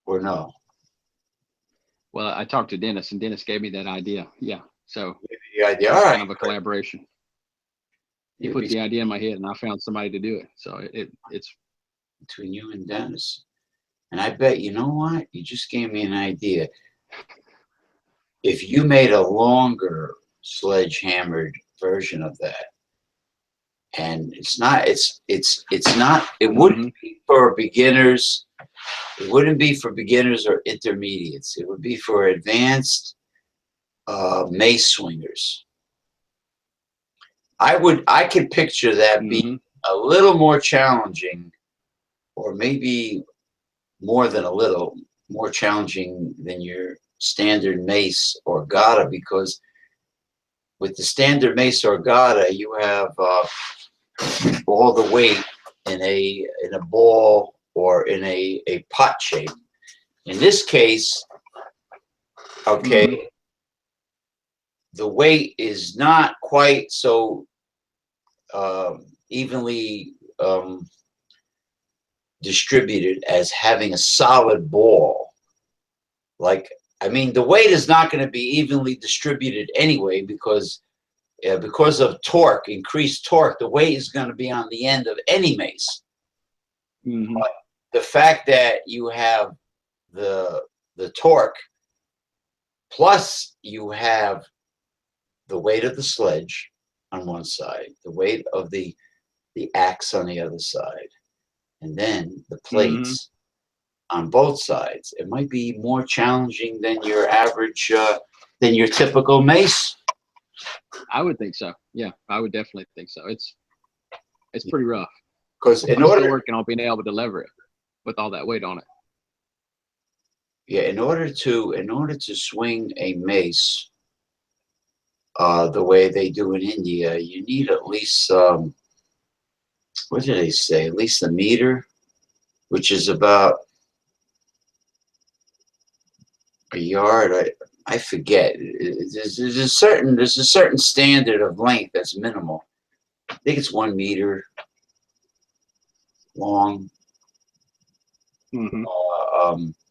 Or no? Well, I talked to Dennis, and Dennis gave me that idea. Yeah. So The idea. it's All right. kind of a collaboration. He put the idea in my head, and I found somebody to do it. So it's between you and Dennis. And I bet, you know what? You just gave me an idea. If you made a longer sledgehammered version of that, and it's not, it wouldn't be for beginners. It wouldn't be for beginners or intermediates. It would be for advanced mace swingers. I could picture that being a little more challenging, or maybe more than a little more challenging than your standard mace or gata, because with the standard mace or gata, you have all the weight in a ball or in a pot shape. In this case, okay, the weight is not quite so evenly distributed as having a solid ball. Like, I mean, the weight is not going to be evenly distributed anyway, because of torque, increased torque, the weight is going to be on the end of any mace. But the fact that you have the torque, plus you have the weight of the sledge on one side, the weight of the axe on the other side, and then the plates on both sides, it might be more challenging than your average, than your typical mace. I would think so. Yeah, I would definitely think so. It's pretty rough. Because I'm still working on being able to lever it with all that weight on it. Yeah, in order to swing a mace the way they do in India, you need at least what did they say? At least a meter, which is about a yard. I forget. There's a certain standard of length that's minimal. I think it's 1 meter long.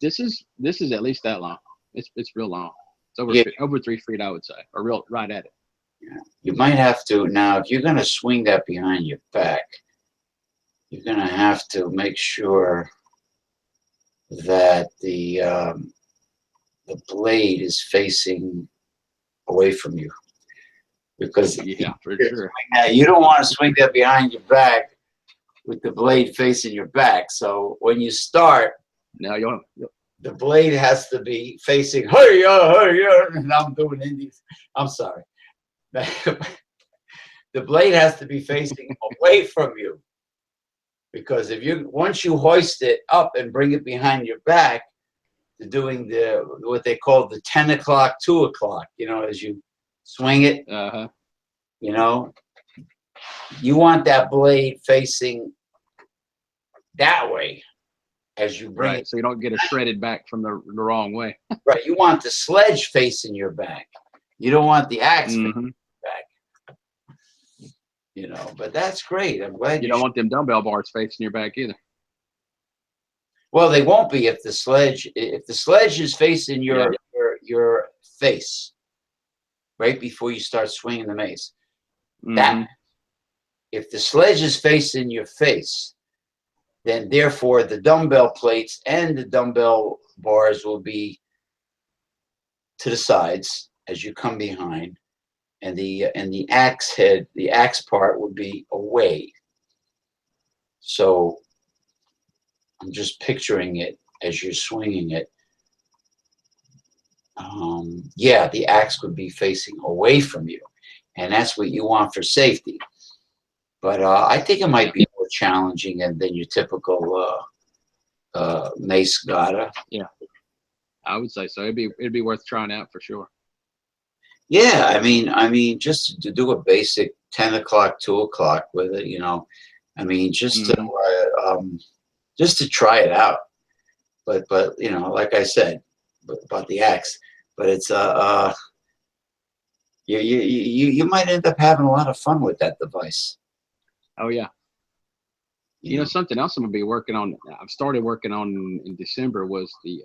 This is at least that long. It's real long. It's over 3 feet, I would say, or real right at it. Yeah. You might have to now, if you're going to swing that behind your back, you're going to have to make sure that the blade is facing away from you, because for sure. You don't want to swing that behind your back with the blade facing your back. So when you start, now the blade has to be facing, hey, and I'm doing Indies. I'm sorry. The blade has to be facing away from you, because once you hoist it up and bring it behind your back, to doing what they call the 10 o'clock, 2 o'clock, as you swing it, you want that blade facing that way as you bring it. So you don't get it shredded back from the wrong way. Right. You want the sledge facing your back. You don't want the axe facing your back. But that's great. I'm glad you don't want them dumbbell bars facing your back either. Well, they won't be if the sledge is facing your face right before you start swinging the mace. That if the sledge is facing your face, then therefore the dumbbell plates and the dumbbell bars will be to the sides as you come behind, and the axe head, the axe part, would be away. So I'm just picturing it as you're swinging it. Yeah, the axe would be facing away from you, and that's what you want for safety. But I think it might be more challenging than your typical mace gata. Yeah, I would say so. It'd be worth trying out for sure. Yeah, I mean, just to do a basic 10 o'clock, 2 o'clock with it, I mean, just to try it out. But like I said about the axe, but it's you might end up having a lot of fun with that device. Oh yeah. You know, something else I'm gonna be working on. I've started working on in December was the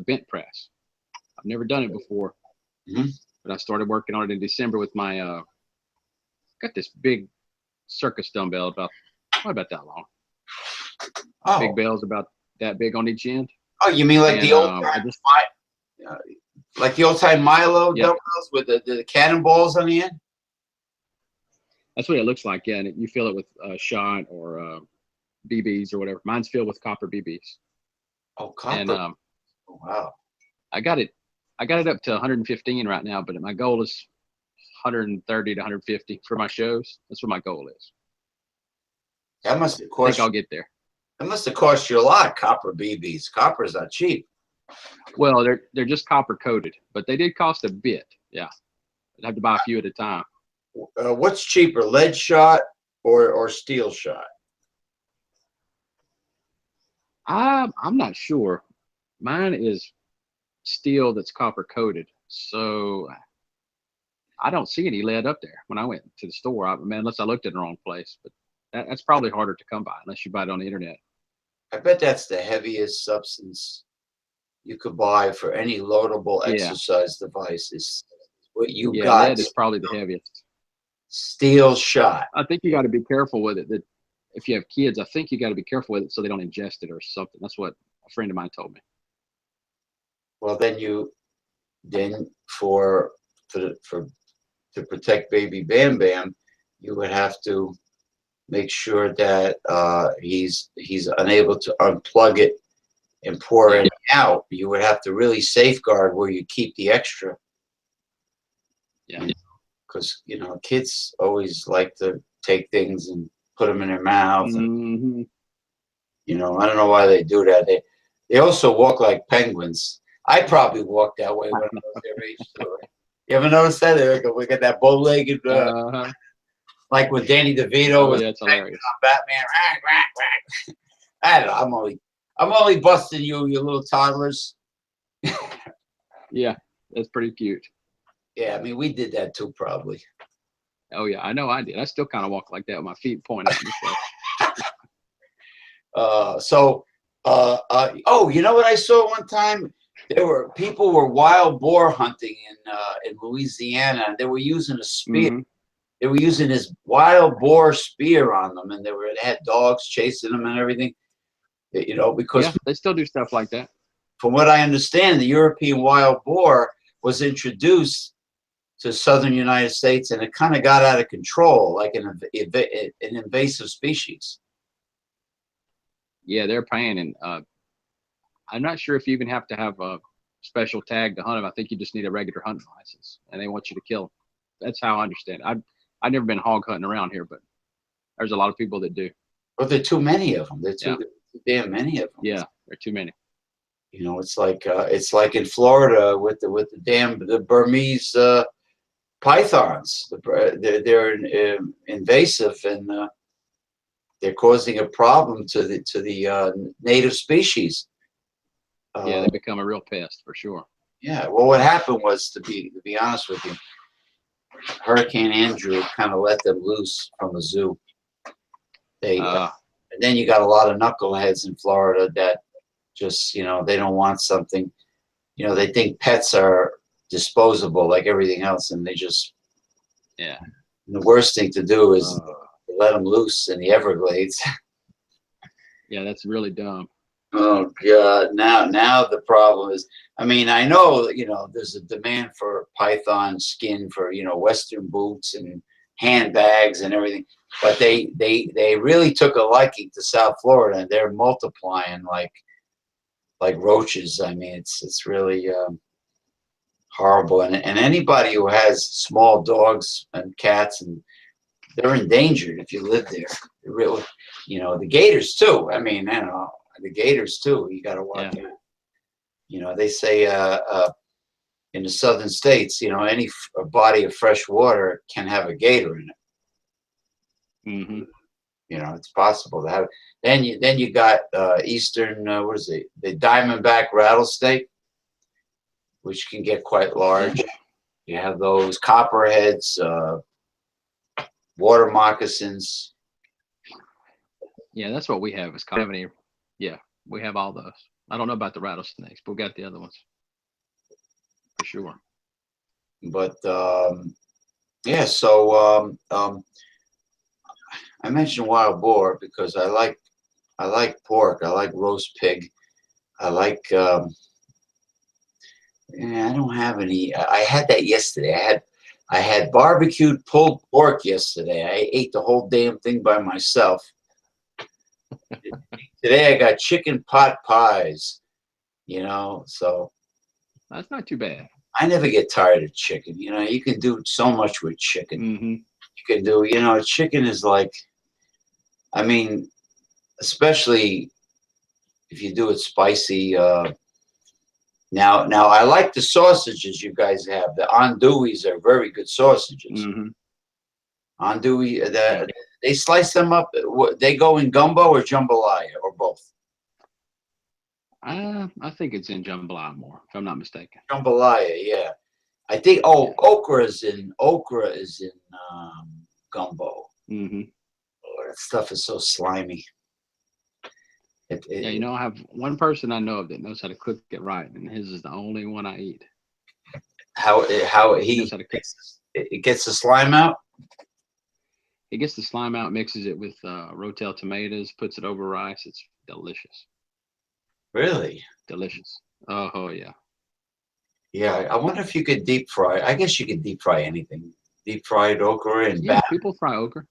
bent press. I've never done it before, Mhm. but I started working on it in December with my got this big circus dumbbell about that long. Big Oh, bells about that big on each end. oh, you mean like And the old I just like the old time Milo yeah, dumbbells with the cannonballs on the end? that's what it looks like. Yeah, and you fill it with shot or BBs or whatever. Mine's filled with copper BBs. Oh, And copper. Oh, wow. I got it up to 115 right now, but my goal is 130 to 150 for my shows. That's what my goal is. That must have I think cost I'll you, get there. that must have cost you a lot, copper BBs. Copper's not cheap. Well, they're just copper coated, but they did cost a bit. Yeah, I'd have to buy a few at a time. What's cheaper, lead shot or steel shot? I'm not sure. Mine is steel that's copper coated, so I don't see any lead up there when I went to the store. Man, unless I looked in the wrong place, but that's probably harder to come by unless you buy it on the internet. I bet that's the heaviest substance you could buy for any loadable Yeah, exercise device is what you yeah, got. lead is probably the heaviest. Steel shot. I think you got to be careful with it. That if you have kids, I think you got to be careful with it so they don't ingest it or something. That's what a friend of mine told me. Well, then for to protect baby Bam Bam, you would have to make sure that he's unable to unplug it and pour Yeah, it out. You would have to really safeguard where you keep the extra. yeah, Because kids always like to take things and put them in their mouth, and hmm I don't know why they do that. They also walk like penguins. I probably walked that way when I was their age too. You ever notice that? We got that bow-legged, uh-huh. like when Danny DeVito Oh was yeah, it's penguin hilarious. on Batman. Rah, rah, rah. I don't know. I'm only busting you little toddlers. Yeah, that's pretty cute. Yeah, I mean we did that too, probably. Oh yeah, I know I did. I still kind of walk like that with my feet pointed out and stuff. Oh, you know what I saw one time? People were wild boar hunting in Louisiana, and they were using a spear. Hmm They were using this wild boar spear on them, and they had dogs chasing them and everything. Because Yeah, they still do stuff like that. from what I understand, the European wild boar was introduced to southern United States, and it kind of got out of control, like an invasive species. Yeah, they're paying, and I'm not sure if you even have to have a special tag to hunt them. I think you just need a regular hunting license, and they want you to kill them. That's how I understand it. I've never been hog hunting around here, but there's a lot of people that do. But there are too many of them. There are Yeah, too damn many of them. yeah, there are too many. It's like in Florida with the Burmese pythons. They're invasive, and they're causing a problem to the native species. Yeah, Uh, they become a real pest for sure. yeah. Well, what happened was, to be honest with you, Hurricane Andrew kind of let them loose from a zoo. Uh, And then you got a lot of knuckleheads in Florida that just they don't want something. They think pets are disposable like everything else, and they just yeah. the worst thing to do is let them loose in the Everglades. Yeah, that's really dumb. Oh God! Now the problem is, I mean, I know there's a demand for python skin for Western boots and handbags and everything, but they really took a liking to South Florida, and they're multiplying like roaches. I mean, it's really horrible, and anybody who has small dogs and cats, and they're endangered if you live there. They're really, the gators too. I mean, I don't know. The gators too. You got to watch it. They say in the southern states, any body of fresh water can have a gator in it. Hmm It's possible to have. Then you got eastern. What is it? The diamondback rattlesnake, which can get quite large. You have those copperheads. water moccasins. Yeah, that's what we have. Is cavity. Yeah, we have all those. I don't know about the rattlesnakes, but we got the other ones for sure. But yeah, so I mentioned wild boar because I like pork. I like roast pig. I like. I don't have any. I had that yesterday. I had barbecued pulled pork yesterday. I ate the whole damn thing by myself. Today I got chicken pot pies. You know, so That's not too bad. I never get tired of chicken. You know, you can do so much with chicken. Mm-hmm. You can do. You know, chicken is like. I mean, especially if you do it spicy. Now I like the sausages you guys have. The andouilles are very good sausages. Mm-hmm. Andouille, they slice them up. They go in gumbo or jambalaya or both. I think it's in jambalaya more, if I'm not mistaken. Jambalaya, yeah. I think. Oh, okra is in gumbo. Mm-hmm. Oh, that stuff is so slimy. Yeah, you know, I have one person I know of that knows how to cook it right, and his is the only one I eat. How He knows how to cook. it gets the slime out. He gets the slime out, mixes it with Rotel tomatoes, puts it over rice. It's delicious. Really? Delicious. Oh yeah. Yeah, I wonder if you could deep fry. I guess you could deep fry anything. Deep fried okra and Yeah, people fry okra.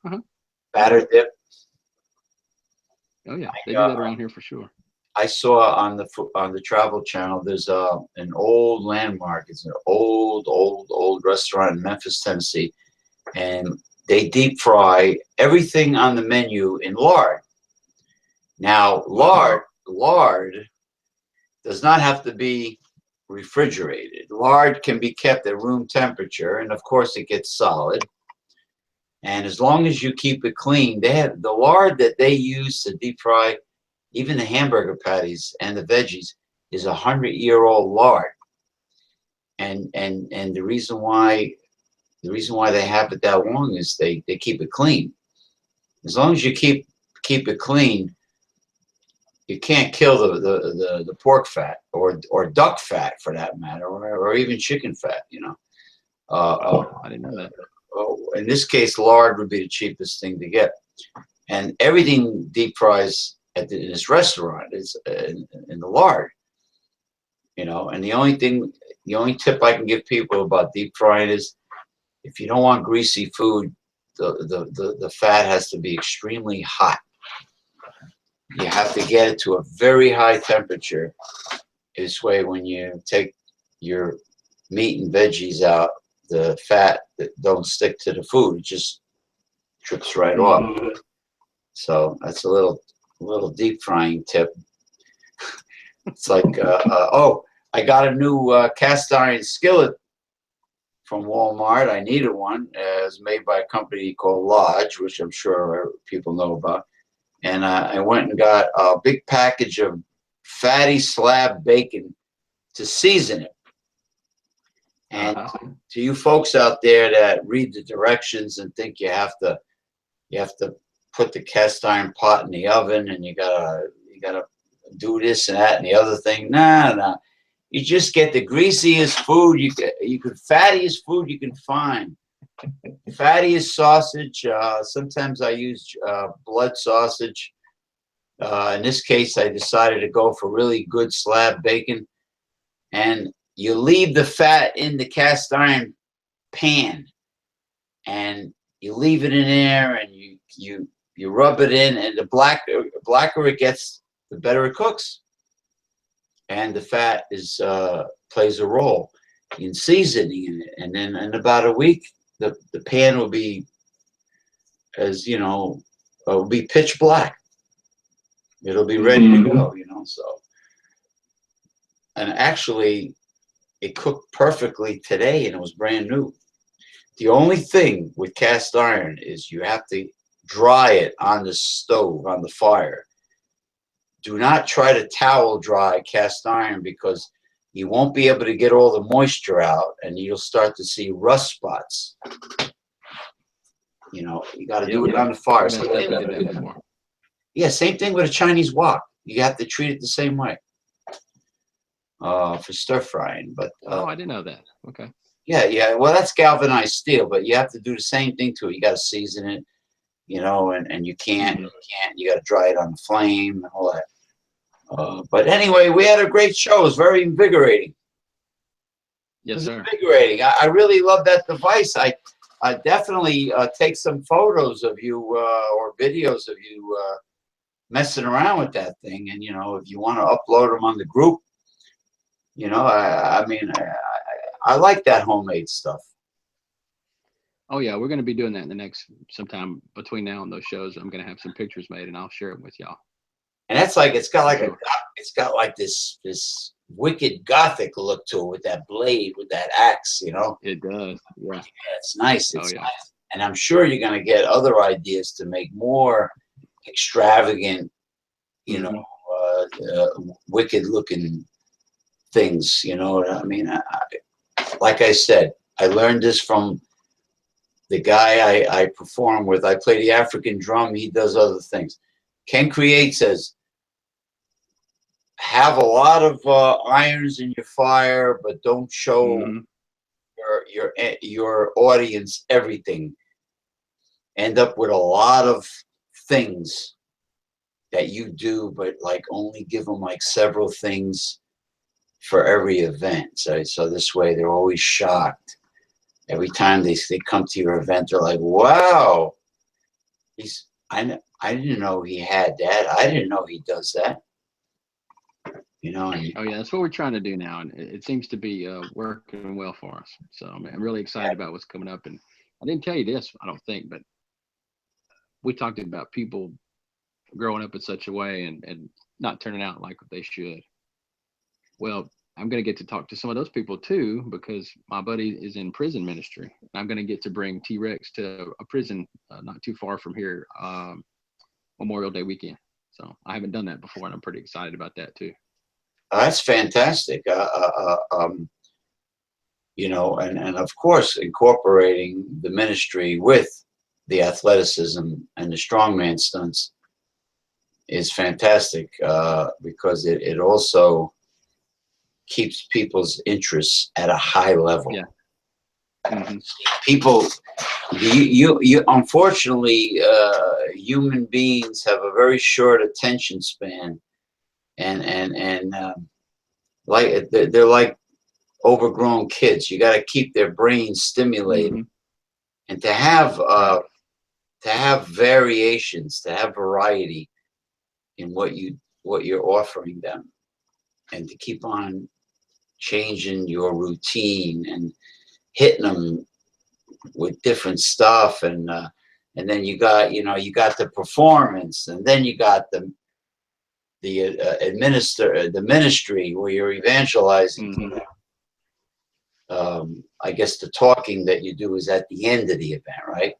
batter dip. Oh yeah, they do that around here for sure. I saw on the Travel Channel. There's an old landmark. It's an old restaurant in Memphis, Tennessee, and they deep fry everything on the menu in lard. Now, lard does not have to be refrigerated. Lard can be kept at room temperature, and of course, it gets solid. And as long as you keep it clean, they have the lard that they use to deep fry even the hamburger patties and the veggies is 100-year-old lard. And the reason why they have it that long is they keep it clean. As long as you keep it clean, you can't kill the pork fat or duck fat for that matter, or even chicken fat. You know. I didn't know that. In this case, lard would be the cheapest thing to get, and everything deep fries in this restaurant is in the lard. You know, and the only tip I can give people about deep frying is if you don't want greasy food, the fat has to be extremely hot. You have to get it to a very high temperature. This way, when you take your meat and veggies out, the fat that don't stick to the food, it just drips right off. So that's a little deep frying tip. It's like, I got a new cast iron skillet from Walmart. I needed one. It was made by a company called Lodge, which I'm sure people know about. And I went and got a big package of fatty slab bacon to season it. And to you folks out there that read the directions and think you have to put the cast iron pot in the oven and you gotta do this and that and the other thing. Nah. You just get the greasiest food fattiest food you can find. Fattiest sausage. Sometimes I use blood sausage. In this case, I decided to go for really good slab bacon. And you leave the fat in the cast iron pan, and you leave it in there, and you rub it in, and the blacker it gets, the better it cooks. And the fat plays a role in seasoning it. And then in about a week, the pan will be, as you know, will be pitch black. It'll be ready to go, you know. So, and actually, it cooked perfectly today, and it was brand new. The only thing with cast iron is you have to dry it on the stove, on the fire. Do not try to towel dry cast iron because you won't be able to get all the moisture out, and you'll start to see rust spots. You know, you got to Yep, do it yep. on the fire. I've definitely did that before. Yeah, same thing with a Chinese wok. You have to treat it the same way for stir frying. But Oh, I didn't know that. Okay. yeah, yeah. Well, that's galvanized steel, but you have to do the same thing to it. You got to season it, you know, and you can't, you got to dry it on the flame and all that. But anyway, we had a great show. It was very invigorating. Yes, It was sir. invigorating. I really love that device. I definitely take some photos of you or videos of you messing around with that thing. And, you know, if you want to upload them on the group, you know, I mean, I like that homemade stuff. Oh yeah, we're going to be doing that in the next sometime between now and those shows. I'm going to have some pictures made and I'll share them with y'all. And that's like, it's got like Sure. it's got like this wicked gothic look to it with that blade, with that axe, you know. It does. Yeah. Yeah, it's nice. It's Oh yeah. nice. And I'm sure you're going to get other ideas to make more extravagant, you know, wicked looking things. You know what I mean? Like I said, I learned this from the guy I perform with. I play the African drum. He does other things. Ken Create says, have a lot of irons in your fire, but don't show your audience everything. End up with a lot of things that you do, but like only give them like several things for every event. So this way they're always shocked. Every time they come to your event, they're like, wow, I didn't know he had that. I didn't know he does that. You know. Oh yeah, that's what we're trying to do now, and it seems to be working well for us. So I'm really excited about what's coming up. And I didn't tell you this, I don't think, but we talked about people growing up in such a way and not turning out like they should. Well, I'm going to get to talk to some of those people too, because my buddy is in prison ministry. I'm going to get to bring T-Rex to a prison not too far from here Memorial Day weekend. So I haven't done that before, and I'm pretty excited about that too. That's fantastic. You know, and of course, incorporating the ministry with the athleticism and the strongman stunts is fantastic because it also keeps people's interests at a high level. Yeah. People, you unfortunately, human beings have a very short attention span, and like they're like overgrown kids. You got to keep their brains stimulated, and to have variations, to have variety in what you're offering them, and to keep on changing your routine and hitting them with different stuff, and then you got the performance, and then you got the ministry where you're evangelizing. I guess the talking that you do is at the end of the event, right?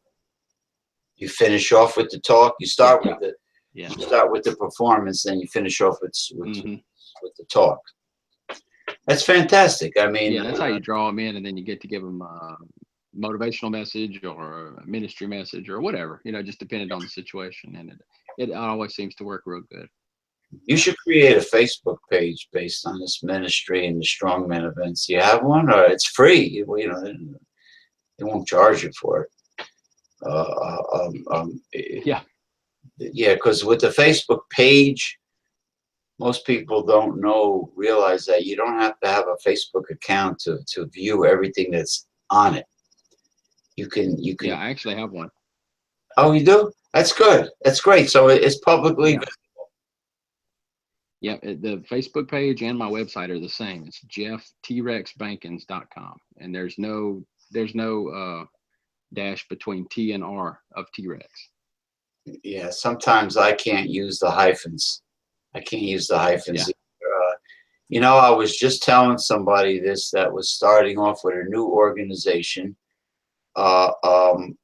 You finish off with the talk. You start with the you start with the performance, then you finish off with the talk. That's fantastic. I mean, that's how you draw them in, and then you get to give them a motivational message or a ministry message or whatever, you know, just depending on the situation. And it always seems to work real good. You should create a Facebook page based on this ministry and the strongman events. You have one, or it's free. You know, they won't charge you for it. Yeah, because with the Facebook page, most people don't realize that you don't have to have a Facebook account to view everything that's on it. You can. Yeah, I actually have one. Oh, you do? That's good. That's great. So it's publicly visible. Yeah, the Facebook page and my website are the same. It's jefftRexbankens.com, and there's no dash between T and R of T-Rex. Yeah, sometimes I can't use the hyphens. Yeah. You know, I was just telling somebody this that was starting off with a new organization, and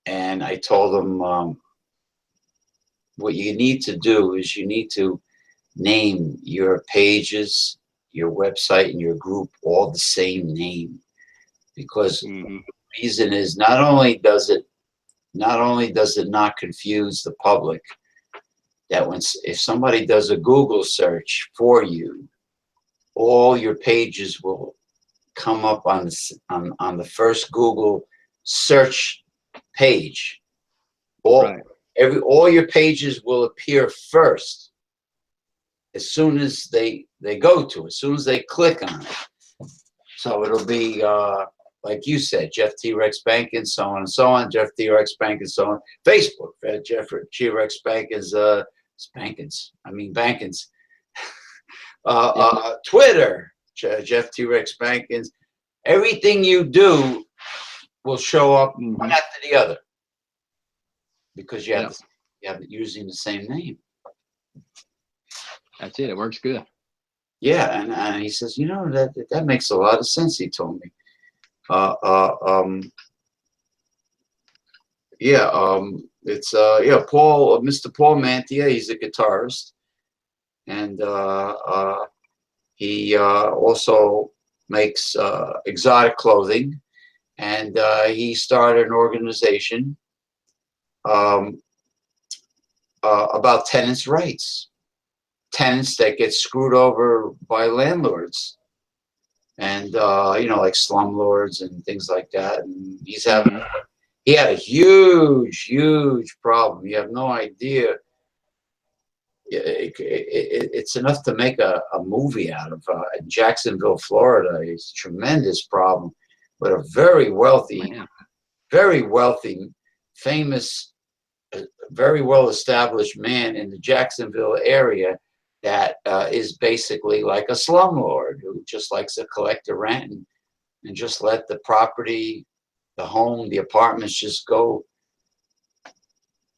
I told them what you need to do is you need to name your pages, your website, and your group all the same name, because reason is not only does it not confuse the public, that if somebody does a Google search for you, all your pages will come up on the first Google search page. All your pages will appear first as soon as they go to it, as soon as they click on it. So it'll be like you said, Jeff T-Rex Bankens, so on and so on, Jeff T-Rex Bankens, so on. Facebook, Jeff T-Rex Bankens, Bankens. Twitter, Jeff T-Rex Bankens. Everything you do will show up one after the other because you have it using the same name. That's it. It works good. Yeah, and he says, that makes a lot of sense. He told me. It's Paul, Mr. Paul Mantia. He's a guitarist, and he also makes exotic clothing, and he started an organization about tenants' rights. Tenants that get screwed over by landlords, and like slumlords and things like that. And he had a huge problem. You have no idea. It's enough to make a movie out of. In Jacksonville, Florida, it's a tremendous problem, but a very wealthy, famous, very well-established man in the Jacksonville area that is basically like a slumlord who just likes to collect the rent and just let the property, the home, the apartments just go.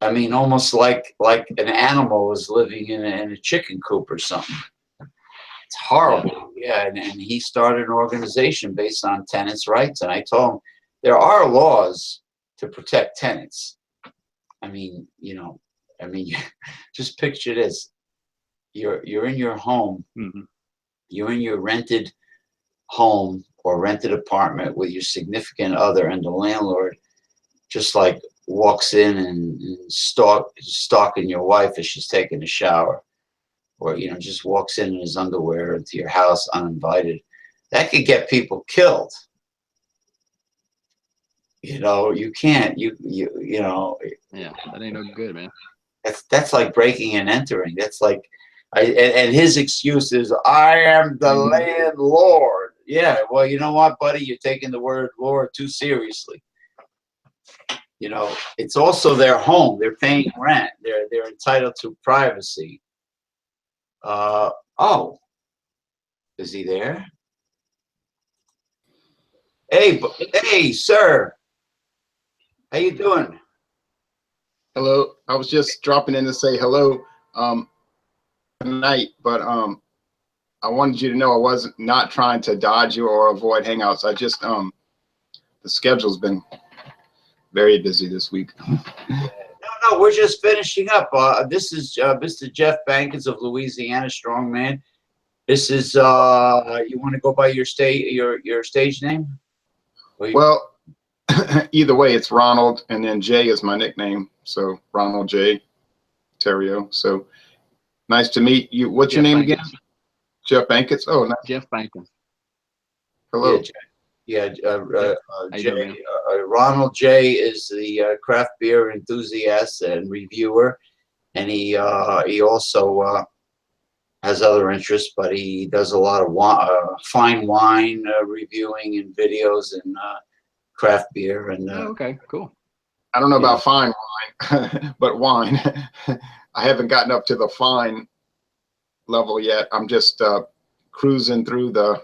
I mean, almost like an animal is living in a chicken coop or something. It's horrible. Yeah, and he started an organization based on tenants' rights. And I told him there are laws to protect tenants. Just picture this. You're in your home. You're in your rented home or rented apartment with your significant other, and the landlord just like walks in and stalking your wife as she's taking a shower, or just walks in his underwear into your house uninvited. That could get people killed. You can't. Yeah, that ain't no good, man. That's like breaking and entering. That's like. And his excuse is, I am the landlord. Yeah, well, you know what, buddy? You're taking the word Lord too seriously. It's also their home. They're paying rent. They're entitled to privacy. Oh, is he there? Hey, sir. How you doing? Hello. I was just dropping in to say hello. Tonight, but I wanted you to know I wasn't not trying to dodge you or avoid hangouts. I just the schedule's been very busy this week. No, we're just finishing up. This is Mr. Jeff Bankens of Louisiana, Strongman. This is you want to go by your stage name? Well, either way, it's Ronald, and then Jay is my nickname, so Ronald J. Terrio. So. Nice to meet you. What's your name again? Jeff Bankens. Oh, nice. Jeff Bankens. Hello. Ronald J is the craft beer enthusiast and reviewer, and he also has other interests, but he does a lot of fine wine reviewing and videos and craft beer. And okay, cool. I don't know about fine wine, but wine. I haven't gotten up to the fine level yet. I'm just cruising through the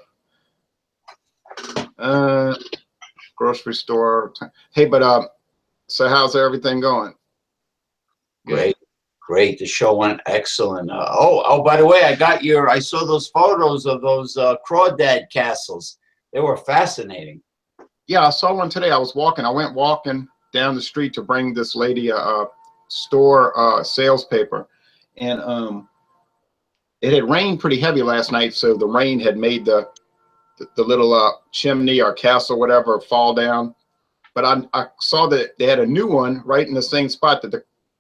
grocery store. Hey, but so how's everything going? Great. The show went excellent. By the way, I saw those photos of those crawdad castles. They were fascinating. Yeah, I saw one today. I went walking down the street to bring this lady a store sales paper, and it had rained pretty heavy last night, so the rain had made the little chimney or castle, whatever, fall down. but I saw that they had a new one right in the same spot that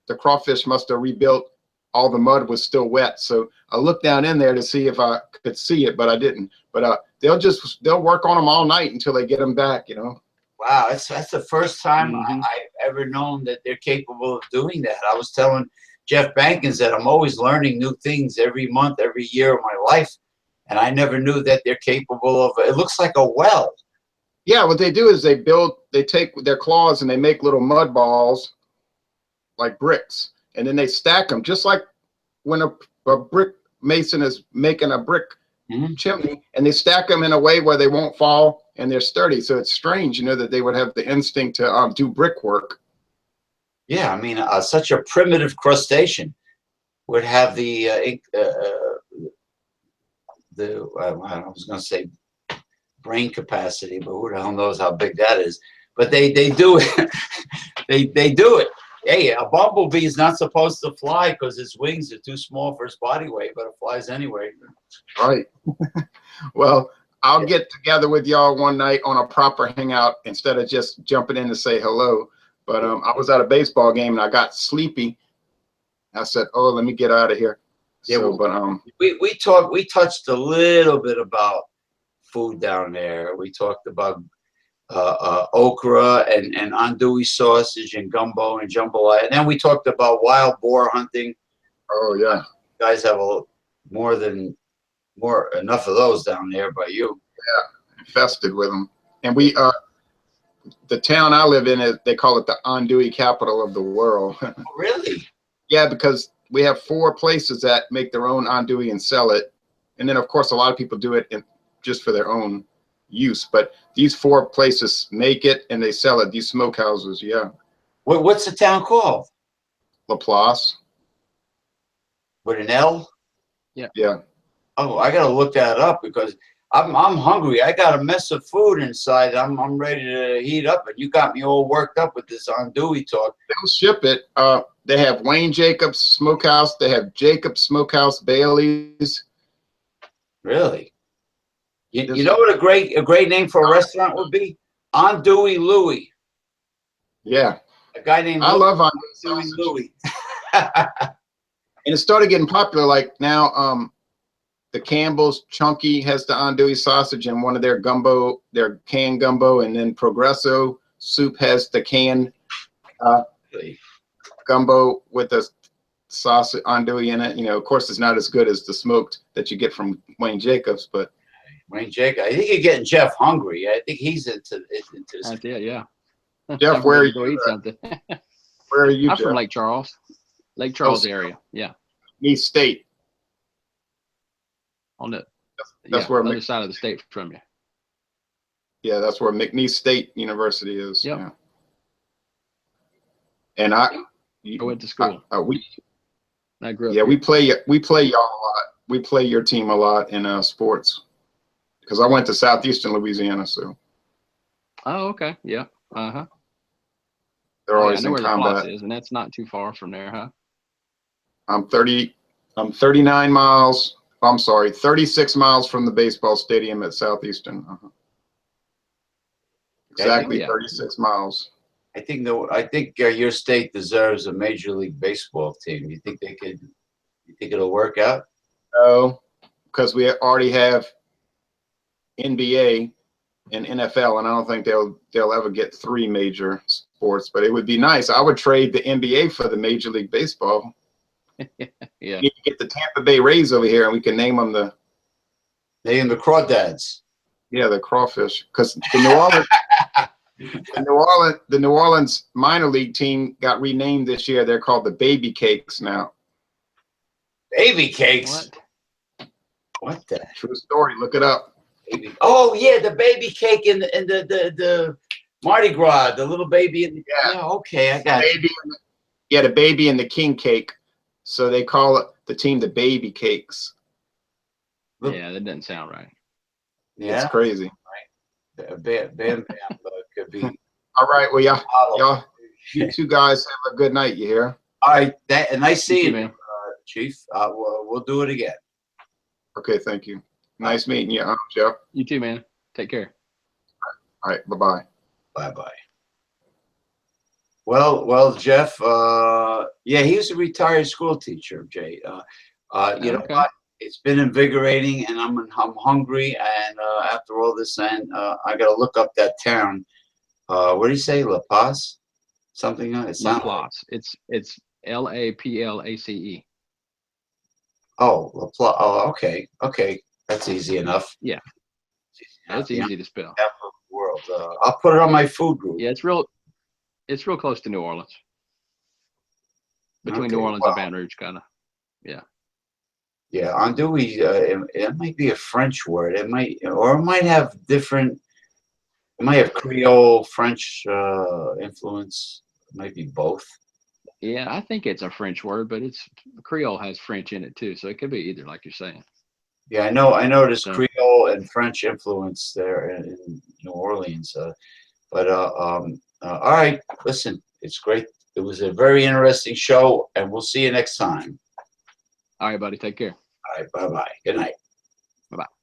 the crawfish must have rebuilt. All the mud was still wet, so I looked down in there to see if I could see it, but I didn't. But they'll work on them all night until they get them back, you know. Wow, that's the first time Mhm. I've ever known that they're capable of doing that. I was telling Jeff Bankens that I'm always learning new things every month, every year of my life, and I never knew that they're capable of. It looks like a well. Yeah, what they do is they take their claws and they make little mud balls like bricks, and then they stack them just like when a brick mason is making a brick chimney, and they stack them in a way where they won't fall and they're sturdy. So it's strange, you know, that they would have the instinct to do brickwork. Yeah, I mean, such a primitive crustacean would have I was going to say brain capacity, but who the hell knows how big that is? But they do it. they do it. Hey, a bumblebee is not supposed to fly because its wings are too small for its body weight, but it flies anyway. Right. Well, I'll get together with y'all one night on a proper hangout instead of just jumping in to say hello. But I was at a baseball game and I got sleepy. I said, "Oh, let me get out of here." Yeah, so, well, but we touched a little bit about food down there. We talked about okra and andouille sausage and gumbo and jambalaya. And then we talked about wild boar hunting. oh yeah, You guys have enough of those down there by you. yeah, infested with them. And we the town I live in they call it the andouille capital of the world. Oh, really? Yeah, because we have 4 places that make their own andouille and sell it, and then of course a lot of people do it just for their own use. But these 4 places make it and they sell it. These smokehouses, yeah. What's the town called? Laplace. With an L? Yeah. Oh, I gotta look that up because I'm hungry. I got a mess of food inside. I'm ready to heat up, and you got me all worked up with this andouille talk. They'll ship it. They have Wayne Jacobs Smokehouse. They have Jacobs Smokehouse Bailey's. Really? You know what a great name for a restaurant would be? Andouille Louie. Yeah. A guy named I love Andouille Louie. And it started getting popular. Like now, the Campbell's Chunky has the andouille sausage in one of their canned gumbo, and then Progresso Soup has the canned gumbo with the sausage andouille in it. You know, of course, it's not as good as the smoked that you get from Wayne Jacobs, but Wayne Jacobs. I think you're getting Jeff hungry. I think he's into That's it, yeah. Jeff, where are Go eat something. where are you? I'm Jeff? from Lake Charles area. Yeah, East State. on the That's where other side of the state from you. Yeah, that's where McNeese State University is. Yep. Yeah. And I went to school. I grew up. Yeah, here. we play y'all a lot. We play your team a lot in sports because I went to Southeastern Louisiana, so. Oh, okay. Yeah. Uh-huh. They're always I know in where the combat. Floss is, and that's not too far from there, huh? I'm 39 miles. I'm sorry, 36 miles from the baseball stadium at Southeastern. Exactly 36 miles. I think your state deserves a Major League Baseball team. You think it'll work out? No, because we already have NBA and NFL, and I don't think they'll ever get 3 major sports. But it would be nice. I would trade the NBA for the Major League Baseball. Yeah. You can get the Tampa Bay Rays over here, and we can name them the Crawdads. Yeah, the Crawfish, because the New Orleans minor league team got renamed this year. They're called the Baby Cakes now. Baby Cakes. What the? True story. Look it up. Oh yeah, the baby cake in the Mardi Gras, the little baby in the, yeah. Okay, I got it. Yeah, the baby and the king cake. So they call it the team the Baby Cakes. Yeah, that doesn't sound right. Yeah, it's crazy. Right. Bam could be. All right, well, y'all, you 2 guys have a good night. You hear? All right, nice seeing you, you, Chief. We'll do it again. Okay, thank you. Nice meeting you, Jeff. You too, man. Take care. All right, bye-bye. Bye-bye. Well, Jeff. Yeah, he was a retired school teacher, Jay. You know Okay. what? It's been invigorating, and I'm hungry. And after all this, and I got to look up that town. What do you say, La Paz? Something. It sounds. Laplace. It's Laplace. Oh, La Paz. Oh, okay, okay. That's easy enough. Yeah, it's Yeah, easy to spell. capital of the world. I'll put it on my food group. Yeah, it's real close to New Orleans. Between New Okay, Orleans well, and Baton Rouge, kind of. Yeah. yeah, andouille. It might be a French word. It might, or it might have different. It might have Creole, French influence. It might be both. Yeah, I think it's a French word, but it's Creole has French in it too, so it could be either, like you're saying. Yeah, I know. I noticed So, Creole and French influence there in New Orleans. All right. Listen, it's great. It was a very interesting show, and we'll see you next time. all right, buddy, take care. All right. Bye bye. Good night. Bye bye.